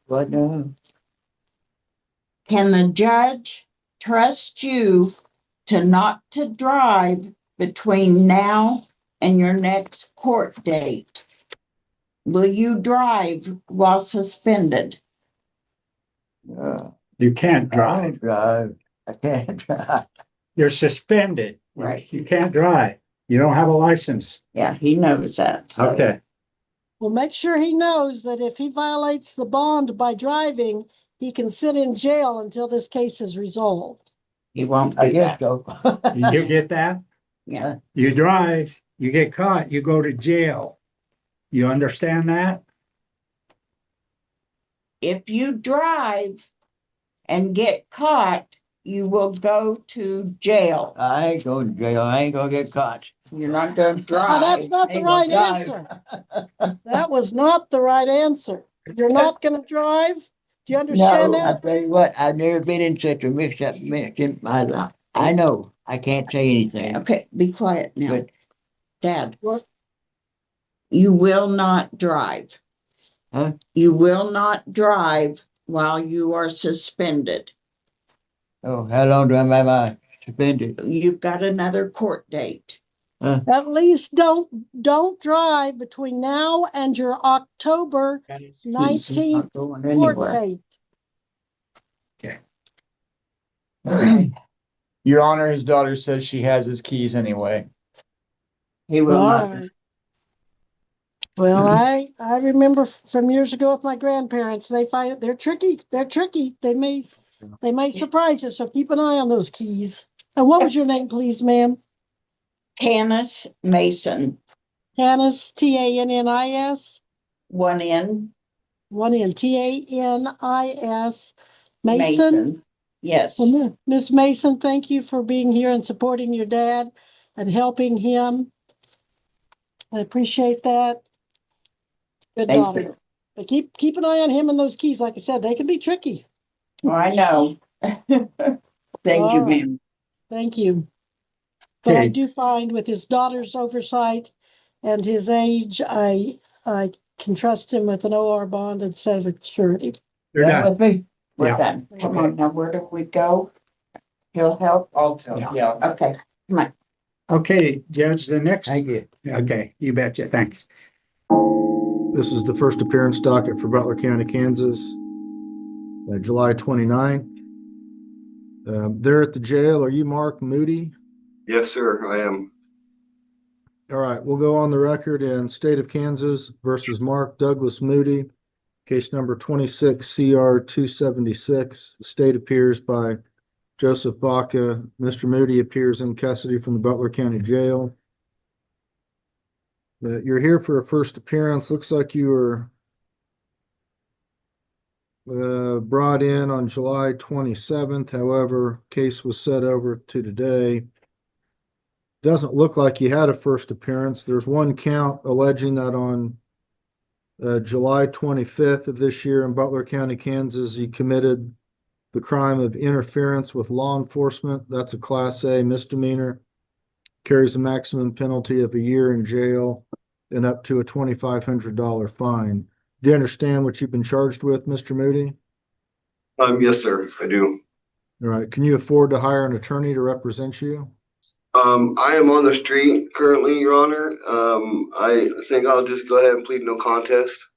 What no? Can the judge trust you to not to drive between now and your next court date? Will you drive while suspended? You can't drive. I can't drive. You're suspended. Right. You can't drive. You don't have a license. Yeah, he knows that. So. Okay. Well, make sure he knows that if he violates the bond by driving, he can sit in jail until this case is resolved. He won't do that. You get that? Yeah. You drive, you get caught, you go to jail. You understand that? If you drive and get caught, you will go to jail. I ain't going to jail. I ain't gonna get caught. You're not going to drive. Oh, that's not the right answer. That was not the right answer. You're not going to drive? Do you understand No, I that? tell you what, I've never been in such a mix-up mess in my life. I know. I can't say anything. Okay, be quiet now. But Dad, What? you will not drive. Huh? You will not drive while you are suspended. Oh, how long do I have my suspended? You've got another court date. At least don't drive between now and your October 19th court date. Okay. Your Honor, his daughter says she has his keys anyway. He will All not. right. Well, I remember from years ago with my grandparents, they find it, they're tricky. They're tricky. They may surprise you, so keep an eye on those keys. And what was your name, please, ma'am? Canis Mason. Canis, Tannis? One N. One N, Tanis. Mason? Yes. Well, Miss Mason, thank you for being here and supporting your dad and helping him. I appreciate that. Good Thank daughter. you. But keep an eye on him and those keys. Like I said, they can be tricky. Oh, I know. Thank All you, right. ma'am. Thank you. But I Okay. do find with his daughter's oversight and his age, I can trust him with an OR bond instead of a surety. You're That done. would be. We're Yeah. done. Come on, now where do we go? He'll help. I'll tell you. Yeah. Okay, come on. Okay, Judge, the next. Thank you. Okay, you betcha. Thanks. This is the first appearance docket for Butler County, Kansas, July 29. There at the jail, are you Mark Moody? Yes, sir, I am. All right, we'll go on the record in State of Kansas versus Mark Douglas Moody, case number 26 CR 276. The state appears by Joseph Baca. Mr. Moody appears in custody from the Butler County Jail. You're here for a first appearance. Looks like you were brought in on July 27th. However, case was set over to today. Doesn't look like you had a first appearance. There's one count alleging that on July 25th of this year in Butler County, Kansas, you committed the crime of interference with law enforcement. That's a Class A misdemeanor. Carries a maximum penalty of a year in jail and up to a $2,500 fine. Do you understand what you've been charged with, Mr. Moody? Yes, sir, I do. All right. Can you afford to hire an attorney to represent you? I am on the street currently, Your Honor. I think I'll just go ahead and plead no contest.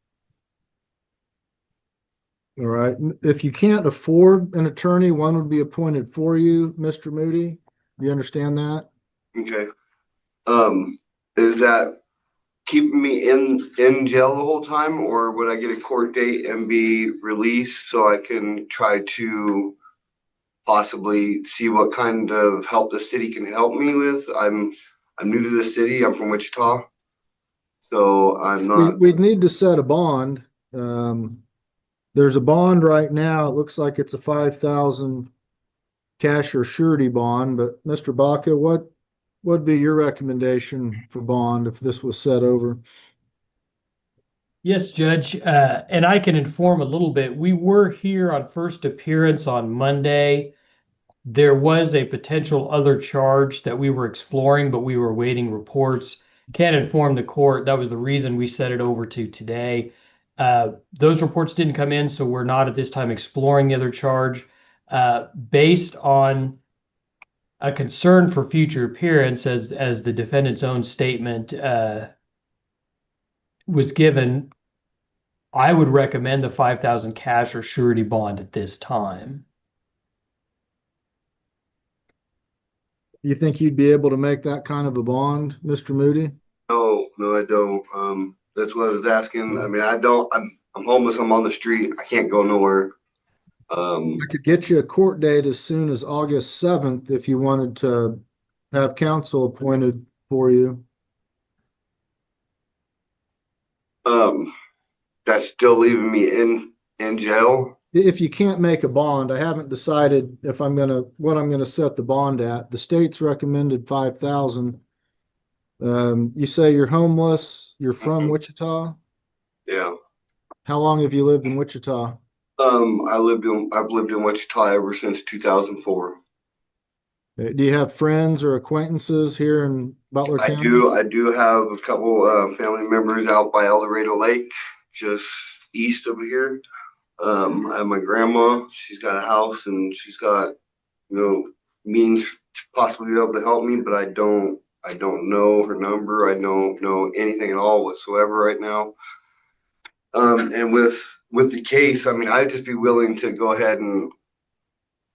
All right. If you can't afford an attorney, one would be appointed for you, Mr. Moody. Do you understand that? Okay. Is that keeping me in jail the whole time, or would I get a court date and be released so I can try to possibly see what kind of help the city can help me with? I'm new to the city. I'm from Wichita, so I'm not. We'd need to set a bond. There's a bond right now. It looks like it's a $5,000 cash or surety bond. But Mr. Baca, what would be your recommendation for bond if this was set over? Yes, Judge, and I can inform a little bit. We were here on first appearance on Monday. There was a potential other charge that we were exploring, but we were waiting reports. Can't inform the court. That was the reason we set it over to today. Those reports didn't come in, so we're not at this time exploring the other charge. Based on a concern for future appearance, as the defendant's own statement was given, I would recommend the $5,000 cash or surety bond at this time. You think you'd be able to make that kind of a bond, Mr. Moody? No, I don't. That's what I was asking. I mean, I'm homeless. I'm on the street. I can't go nowhere. I could get you a court date as soon as August 7th if you wanted to have counsel appointed for you. That's still leaving me in jail. If you can't make a bond, I haven't decided if what I'm gonna set the bond at. The state's recommended 5,000. You say you're homeless. You're from Wichita. Yeah. How long have you lived in Wichita? I've lived in Wichita ever since 2004. Do you have friends or acquaintances here in Butler County? I do have a couple family members out by El Dorado Lake, just east of here. I have my grandma. She's got a house and she's got, means to possibly be able to help me, but I don't know her number. I don't know anything at all whatsoever right now. And with the case, I mean, I'd just be willing to go ahead and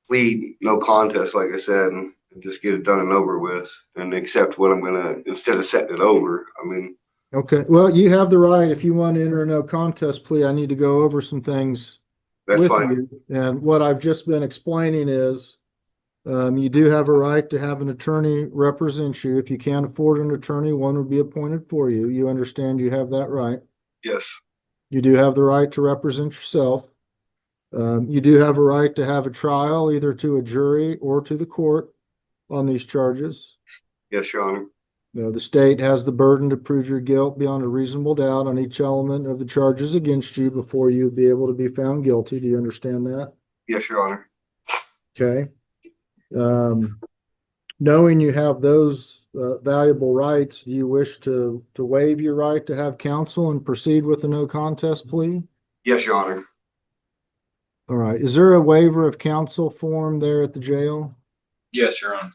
plead no contest, like I said, and just get it done and over with and accept what I'm gonna, instead of setting it over. I mean. Okay, well, you have the right. If you want to enter a no contest plea, I need to go over some things. That's with fine. you. And what I've just been explaining is you do have a right to have an attorney represent you. If you can't afford an attorney, one would be appointed for you. You understand you have that right? Yes. You do have the right to represent yourself. You do have a right to have a trial, either to a jury or to the court on these charges. Yes, Your Honor. The state has the burden to prove your guilt beyond a reasonable doubt on each element of the charges against you before you would be able to be found guilty. Do you understand that? Yes, Your Honor. Okay. Knowing you have those valuable rights, do you wish to waive your right to have counsel and proceed with a no contest plea? Yes, Your Honor. All right. Is there a waiver of counsel form there at the jail? Yes, Your Honor.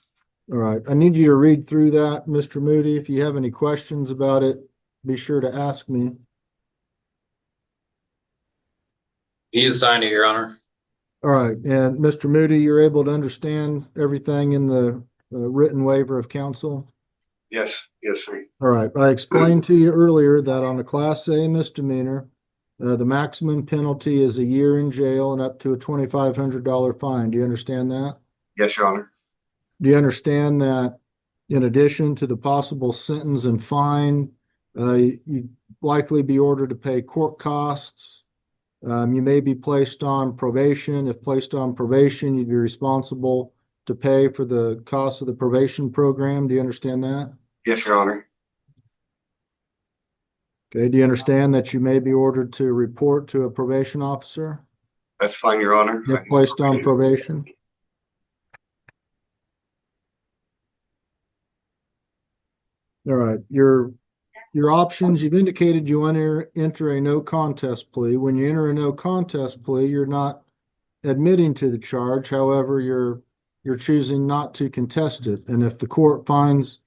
All right. I need you to read through that, Mr. Moody. If you have any questions about it, be sure to ask me. He is signed it, Your Honor. All right. And Mr. Moody, you're able to understand everything in the written waiver of counsel? Yes, sir. All right. I explained to you earlier that on a Class A misdemeanor, the maximum penalty is a year in jail and up to a $2,500 fine. Do you understand that? Yes, Your Honor. Do you understand that in addition to the possible sentence and fine, you'd likely be ordered to pay court costs? You may be placed on probation. If placed on probation, you'd be responsible to pay for the cost of the probation program. Do you understand that? Yes, Your Honor. Okay. Do you understand that you may be ordered to report to a probation officer That's fine, Your Honor. if placed on probation? All right. Your options, you've indicated you want to enter a no contest plea. When you enter a no contest plea, you're not admitting to the charge. However, you're choosing not to contest it. And if the court finds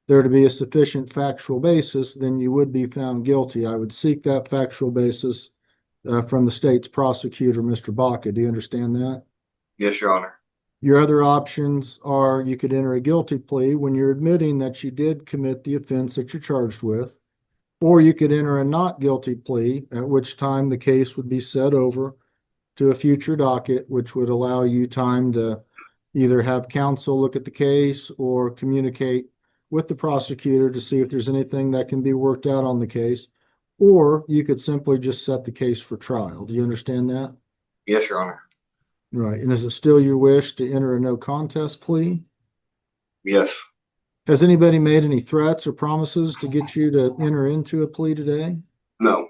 there to be a sufficient factual basis, then you would be found guilty. I would seek that factual basis from the state's prosecutor, Mr. Baca. Do you understand that? Yes, Your Honor. Your other options are you could enter a guilty plea when you're admitting that you did commit the offense that you're charged with, or you could enter a not guilty plea, at which time the case would be set over to a future docket, which would allow you time to either have counsel look at the case or communicate with the prosecutor to see if there's anything that can be worked out on the case, or you could simply just set the case for trial. Do you understand that? Yes, Your Honor. Right. And is it still your wish to enter a no contest plea? Yes. Has anybody made any threats or promises to get you to enter into a plea today? No.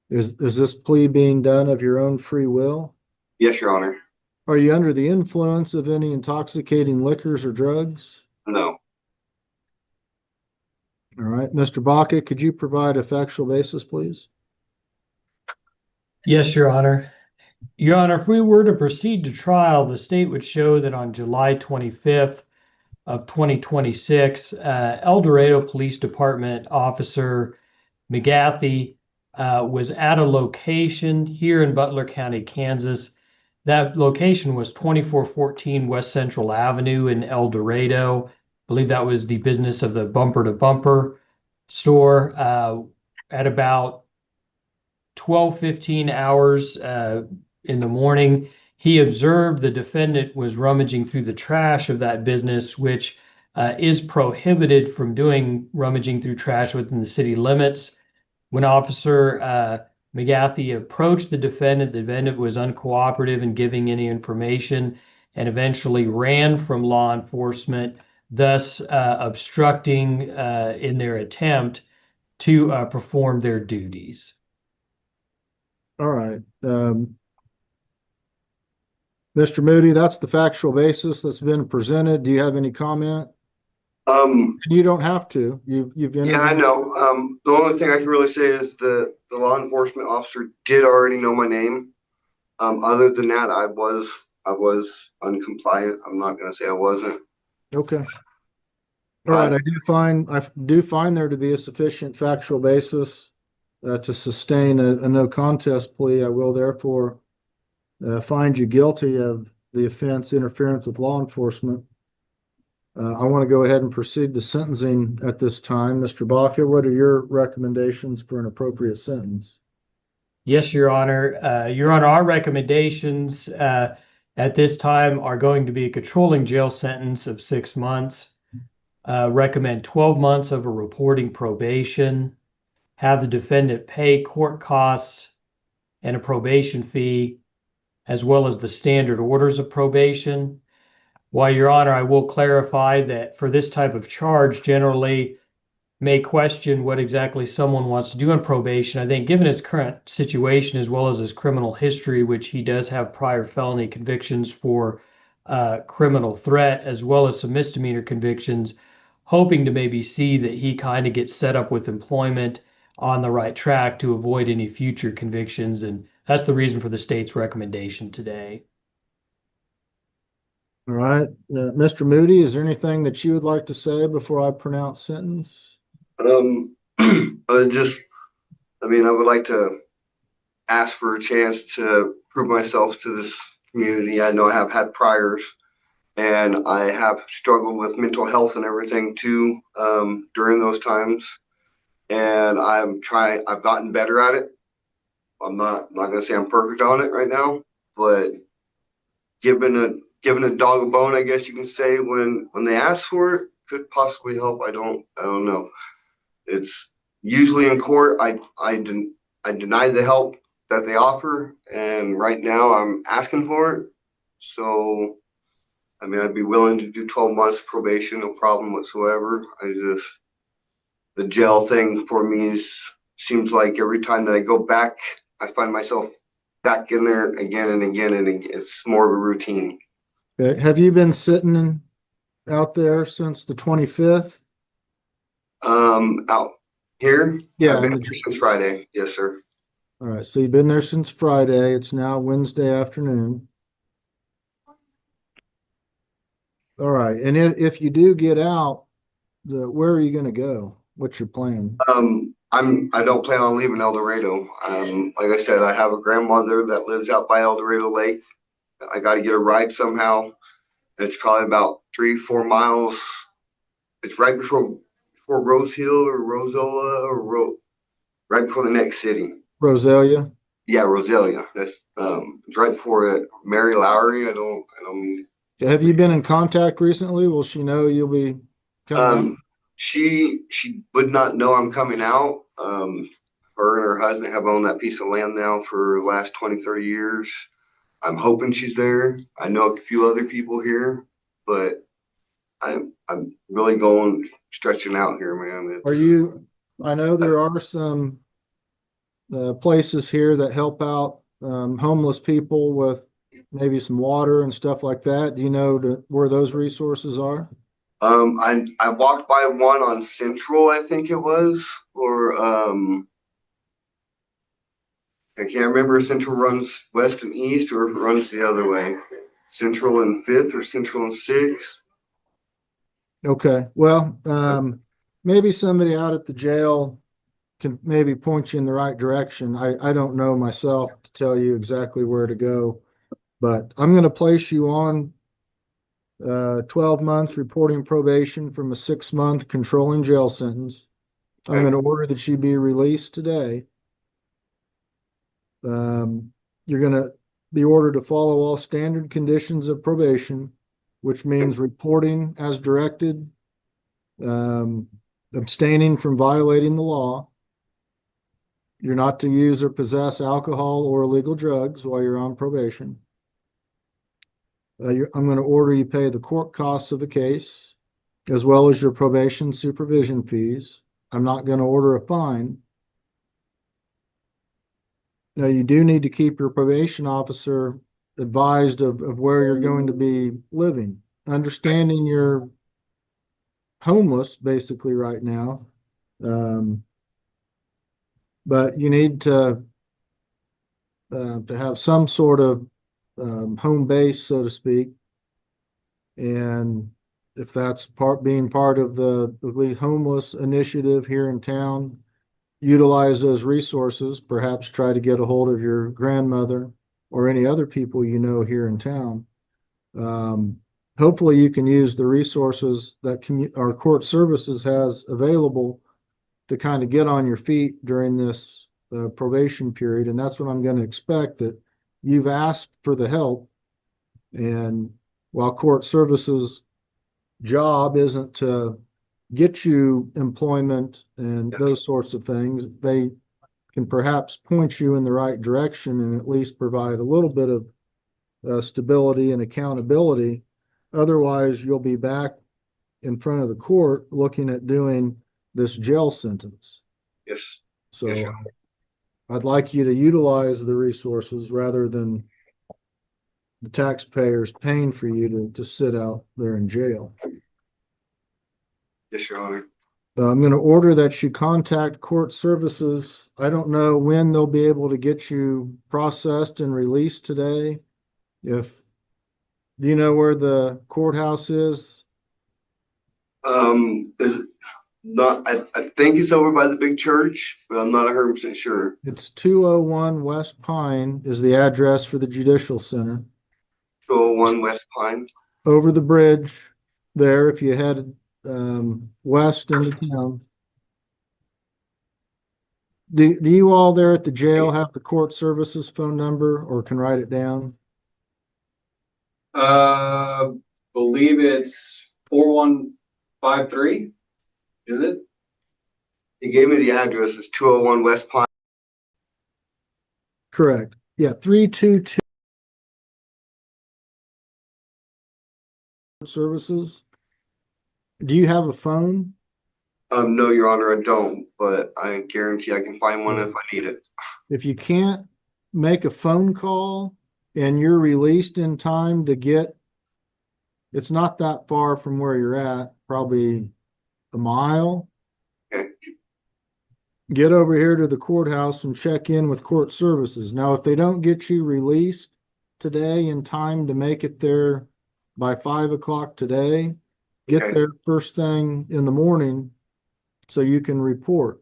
Is this plea being done of your own free will? Yes, Your Honor. Are you under the influence of any intoxicating liquors or drugs? No. All right. Mr. Baca, could you provide a factual basis, please? Yes, Your Honor. Your Honor, if we were to proceed to trial, the state would show that on July 25th of 2026, El Dorado Police Department Officer McGathy was at a location here in Butler County, Kansas. That location was 2414 West Central Avenue in El Dorado. I believe that was the business of the Bumper to Bumper store. At about 12:15 hours in the morning, he observed the defendant was rummaging through the trash of that business, which is prohibited from doing rummaging through trash within the city limits. When Officer McGathy approached the defendant was uncooperative in giving any information and eventually ran from law enforcement, thus obstructing in their attempt to perform their duties. All right. Mr. Moody, that's the factual basis that's been presented. Do you have any comment? You don't have to. You've Yeah, I know. The only thing I can really say is the law enforcement officer did already know my name. Other than that, I was uncompliant. I'm not gonna say I wasn't. Okay. All right. I do find there to be a sufficient factual basis to sustain a no contest plea. I will therefore find you guilty of the offense interference with law enforcement. I want to go ahead and proceed to sentencing at this time. Mr. Baca, what are your recommendations for an appropriate sentence? Yes, Your Honor. Your Honor, our recommendations at this time are going to be a controlling jail sentence of 6 months. Recommend 12 months of a reporting probation. Have the defendant pay court costs and a probation fee, as well as the standard orders of probation. While, Your Honor, I will clarify that for this type of charge, generally may question what exactly someone wants to do on probation. I think given his current situation, as well as his criminal history, which he does have prior felony convictions for criminal threat, as well as some misdemeanor convictions, hoping to maybe see that he kind of gets set up with employment on the right track to avoid any future convictions. And that's the reason for the state's recommendation today. All right. Mr. Moody, is there anything that you would like to say before I pronounce sentence? I would like to ask for a chance to prove myself to this community. I know I have had priors and I have struggled with mental health and everything too during those times. And I've gotten better at it. I'm not gonna say I'm perfect on it right now, but given giving a dog a bone, I guess you can say, when they ask for it, could possibly help. I don't know. It's usually in court. I deny the help that they offer, and right now I'm asking for it. So, I mean, I'd be willing to do 12 months probation, no problem whatsoever. The jail thing for me seems like every time that I go back, I find myself back in there again and again, and it's more of a routine. Okay. Have you been sitting out there since the 25th? Out here? Yeah. I've been here since Friday. Yes, sir. All right. So you've been there since Friday. It's now Wednesday afternoon. All right. And if you do get out, where are you going to go? What's your plan? I don't plan on leaving El Dorado. Like I said, I have a grandmother that lives out by El Dorado Lake. I got to get a ride somehow. It's probably about 3-4 miles. It's right before Rose Hill or Rosola or right before the next city. Roselia? Yeah, Roselia. That's it's right before it. Mary Lowry. I don't. Have you been in contact recently? Will she know you'll be coming out? She would not know I'm coming out. Her and her husband have owned that piece of land now for the last 20-30 years. I'm hoping she's there. I know a few other people here, but I'm really stretching out here, man. I know there are some places here that help out homeless people with maybe some water and stuff like that. Do you know where those resources are? I walked by one on Central, I think it was, or I can't remember if Central runs west and east or if it runs the other way. Central and 5th or Central and 6th. Okay. Well, maybe somebody out at the jail can maybe point you in the right direction. I don't know myself to tell you exactly where to go, but I'm going to place you on 12 months reporting probation from a 6-month controlling jail sentence. I'm going to order that you be released today. You're going to be ordered to follow all standard conditions of probation, which means reporting as directed, abstaining from violating the law. You're not to use or possess alcohol or illegal drugs while you're on probation. I'm going to order you pay the court costs of the case, as well as your probation supervision fees. I'm not going to order a fine. Now, you do need to keep your probation officer advised of where you're going to be living. Understanding you're homeless, basically, right now. But you need to have some sort of home base, so to speak. And if that's being part of the homeless initiative here in town, utilize those resources, perhaps try to get a hold of your grandmother or any other people you know here in town. Hopefully you can use the resources that our court services has available to kind of get on your feet during this probation period. And that's what I'm going to expect, that you've asked for the help. And while court services job isn't to get you employment and those sorts of things, they can perhaps point you in the right direction and at least provide a little bit of stability and accountability. Otherwise, you'll be back in front of the court looking at doing this jail sentence. Yes. So yes, I'd like you to utilize the resources rather than the taxpayers paying for you to sit out there in jail. Yes, Your Honor. I'm going to order that you contact court services. I don't know when they'll be able to get you processed and released today. Do you know where the courthouse is? Is it not? I think it's over by the big church, but I'm not 100% sure. It's 201 West Pine is the address for the Judicial Center. 201 West Pine. Over the bridge there, if you head west into town. Do you all there at the jail have the court services phone number or can write it down? Believe it's 4153. Is it? He gave me the address. It's 201 West Pine. Correct. Yeah, 322 services. Do you have a phone? No, Your Honor, I don't, but I guarantee I can find one if I need it. If you can't make a phone call and you're released in time to get, it's not that far from where you're at, probably a mile. Okay. Get over here to the courthouse and check in with court services. Now, if they don't get you released today in time to make it there by 5 o'clock today, get Okay. there first thing in the morning so you can report.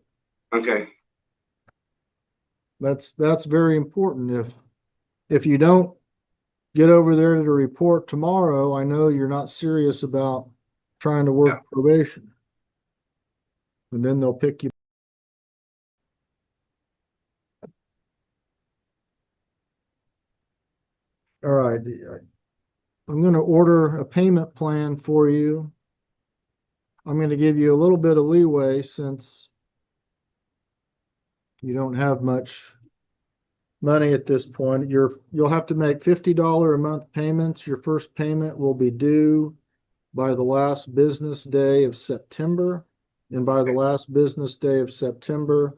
Okay. That's very important. If you don't get over there to report tomorrow, I know you're not serious about trying to work probation. And then they'll pick you. All right. I'm going to order a payment plan for you. I'm going to give you a little bit of leeway since you don't have much money at this point. You'll have to make $50 a month payments. Your first payment will be due by the last business day of September, and by the last business day of September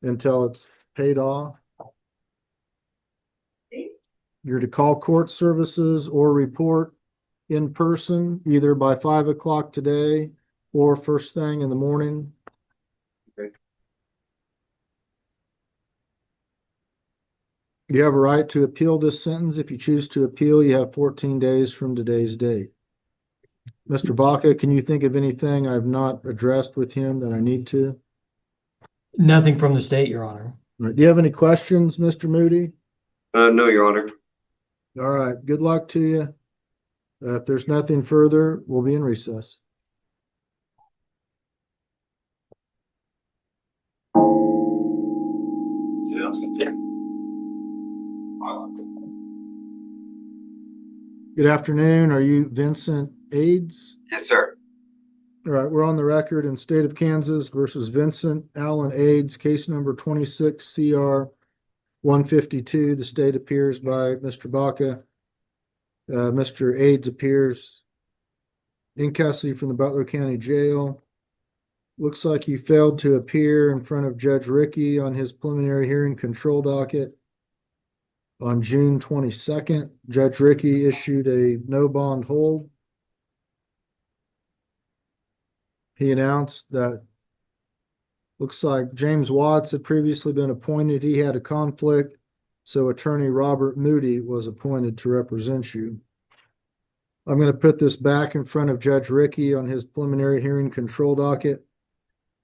until it's paid off. You're to call court services or report in person either by 5 o'clock today or first thing in the morning. Okay. You have a right to appeal this sentence. If you choose to appeal, you have 14 days from today's date. Mr. Baca, can you think of anything I've not addressed with him that I need to? Nothing from the state, Your Honor. All right. Do you have any questions, Mr. Moody? No, Your Honor. All right. Good luck to you. If there's nothing further, we'll be in recess. Good afternoon. Are you Vincent Aids? Yes, sir. All right, we're on the record in State of Kansas versus Vincent Allen Aids, case number 26 CR 152. The state appears by Mr. Baca. Mr. Aids appears in custody from the Butler County Jail. Looks like you failed to appear in front of Judge Rickey on his preliminary hearing control docket. On June 22nd, Judge Rickey issued a no bond hold. He announced that looks like James Watts had previously been appointed. He had a conflict, so attorney Robert Moody was appointed to represent you. I'm going to put this back in front of Judge Rickey on his preliminary hearing control docket.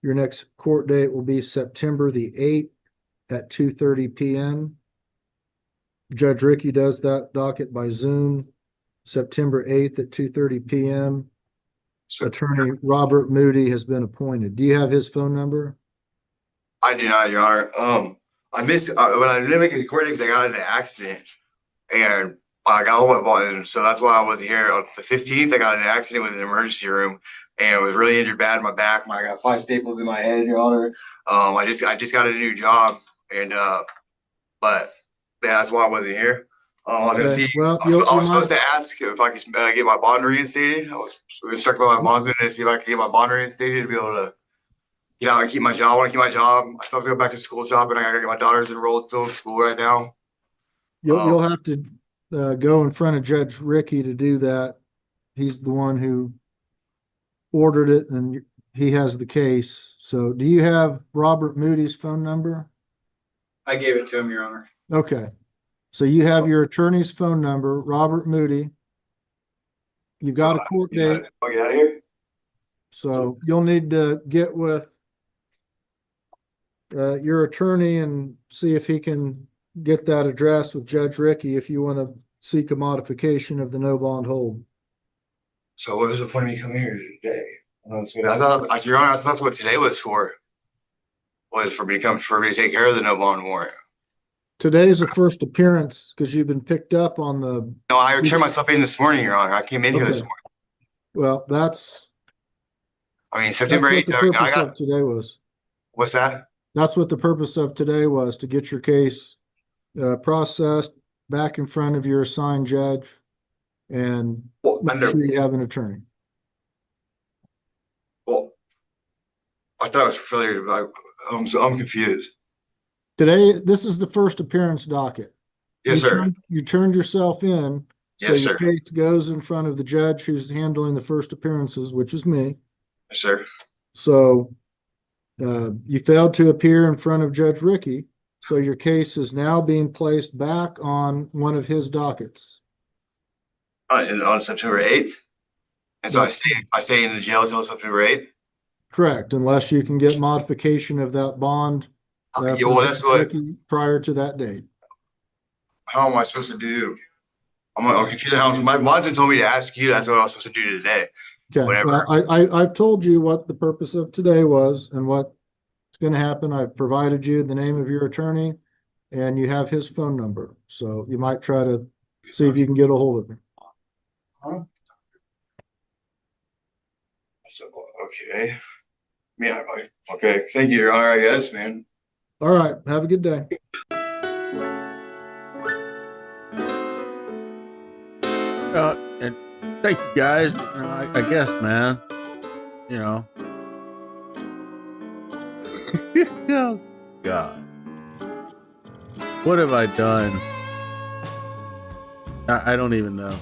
Your next court date will be September the 8th at 2:30 p.m. Judge Rickey does that docket by Zoom, September 8th at 2:30 p.m. Attorney Robert Moody has been appointed. Do you have his phone number? I do not, Your Honor. I missed when I didn't make a court date because I got in an accident and I got home at one, so that's why I wasn't here. On the 15th, I got in an accident with an emergency room and was really injured bad in my back. I got 5 staples in my head, Your Honor. I just got a new job and but yeah, that's why I wasn't here. I was gonna see. Well, I was supposed to ask if I could get my bond reinstated. I was instructed by my bondsman to see if I could get my bond reinstated to be able to, and keep my job. I want to keep my job. I still have to go back to school shopping. I gotta get my daughter's enrolled still in school right now. You'll have to go in front of Judge Rickey to do that. He's the one who ordered it and he has the case. So do you have Robert Moody's phone number? I gave it to him, Your Honor. Okay. So you have your attorney's phone number, Robert Moody. You've got a court date. I'll get out of here. So you'll need to get with your attorney and see if he can get that addressed with Judge Rickey if you want to seek a modification of the no bond hold. So what was the point of me coming here today? I thought, Your Honor, I thought that's what today was for. Was for me to take care of the no bond warrant. Today's the first appearance because you've been picked up on the. No, I turned myself in this morning, Your Honor. I came in here this Okay. morning. Well, that's September what 8th. the I purpose got, of today was. what's that? That's what the purpose of today was, to get your case processed back in front of your assigned judge and make sure you have an attorney. Well, I thought it was failure. I'm confused. Today, this is the first appearance docket. Yes, sir. You turned yourself in. Yes, so sir. your case goes in front of the judge who's handling the first appearances, which is me. Yes, sir. So you failed to appear in front of Judge Ricky. So your case is now being placed back on one of his dockets. On September 8th. And so I stay in the jail until September 8th. Correct, unless you can get modification of that bond Yeah, well, that's what. prior to that date. How am I supposed to do? I'm confused. How my Monson told me to ask you. That's what I was supposed to do today. Okay, Whatever. well, I've told you what the purpose of today was and what's going to happen. I've provided you the name of your attorney and you have his phone number. So you might try to see if you can get a hold of him. Huh? So, okay. Yeah. Okay. Thank you, Your Honor. I guess, man. All right. Have a good day. And thank you guys. I guess, man. Oh, God. What have I done? I don't even know.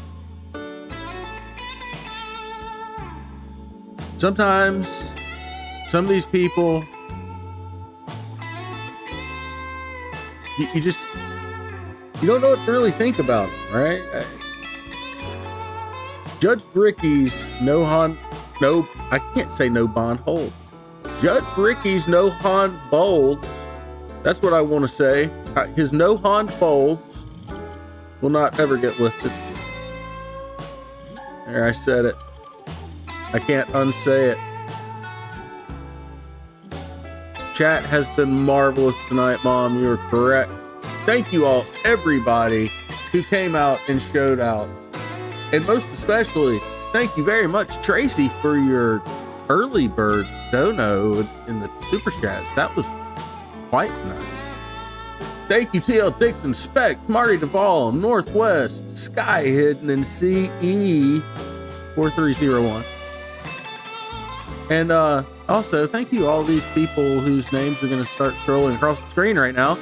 Sometimes some of these people, you don't know what to really think about them, right? Judge Ricky's no bond hold. Judge Ricky's no bond bolds. That's what I want to say. His no bond bolds will not ever get lifted. There, I said it. I can't unsay it. Chat has been marvelous tonight, Mom. You're correct. Thank you all, everybody who came out and showed out. And most especially, thank you very much, Tracy, for your early bird dono in the super chats. That was quite nice. Thank you, TL Dixon, Specs, Marty Duvall, Northwest, Sky Hidden, and CE 4301. And also, thank you all these people whose names are going to start scrolling across the screen right now.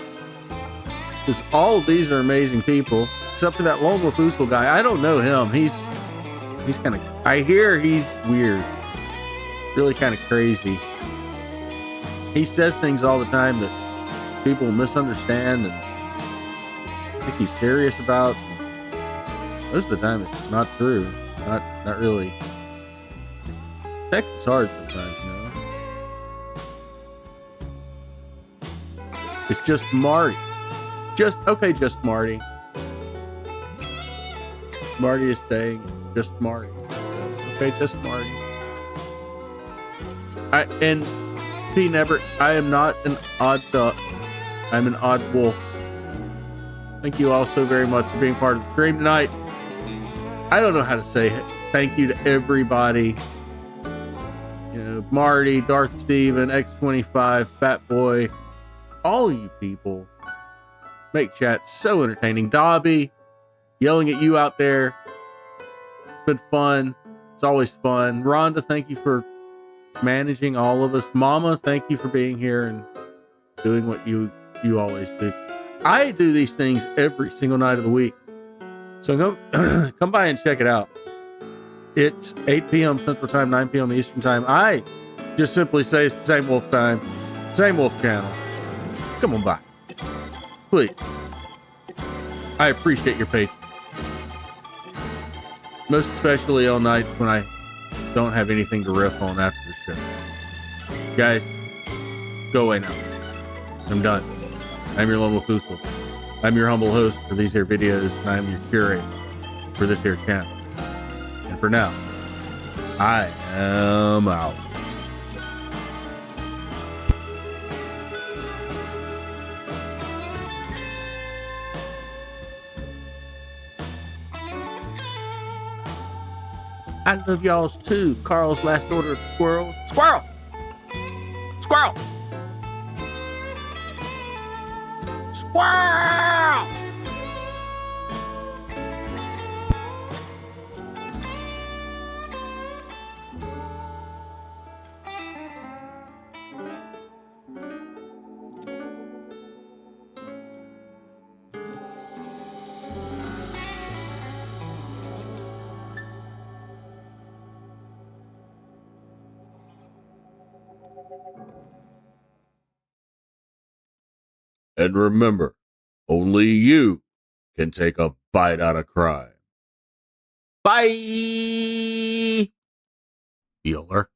Because all of these are amazing people, except for that Lone Wolf Oosel guy. I don't know him. He's kind of, I hear he's weird. Really kind of crazy. He says things all the time that people misunderstand and think he's serious about. Most of the time it's just not true. Not really. Text is hard sometimes, you know. It's just Marty. Just Marty. Marty is saying just Marty. Okay, just Marty. I am not an odd duck. I'm an odd wolf. Thank you all so very much for being part of the stream tonight. I don't know how to say thank you to everybody. You know, Marty, Darth Steven, X25, Fat Boy, all you people make chat so entertaining. Dobby, yelling at you out there. It's been fun. It's always fun. Rhonda, thank you for managing all of us. Mama, thank you for being here and doing what you always do. I do these things every single night of the week. So come by and check it out. It's 8 p.m. Central Time, 9 p.m. Eastern Time. I just simply say it's the same Wolf Time, same Wolf channel. Come on by. Please. I appreciate your patience. Most especially on nights when I don't have anything to riff on after the show. Guys, go away now. I'm done. I'm your Lone Wolf Oosel. I'm your humble host for these here videos, and I'm your curator for this here channel. And for now, I am out. I love y'all's too. Carl's last order of squirrels. Squirrel! Squirrel! Squirrel! And remember, only you can take a bite out of crime. Bye! Healer.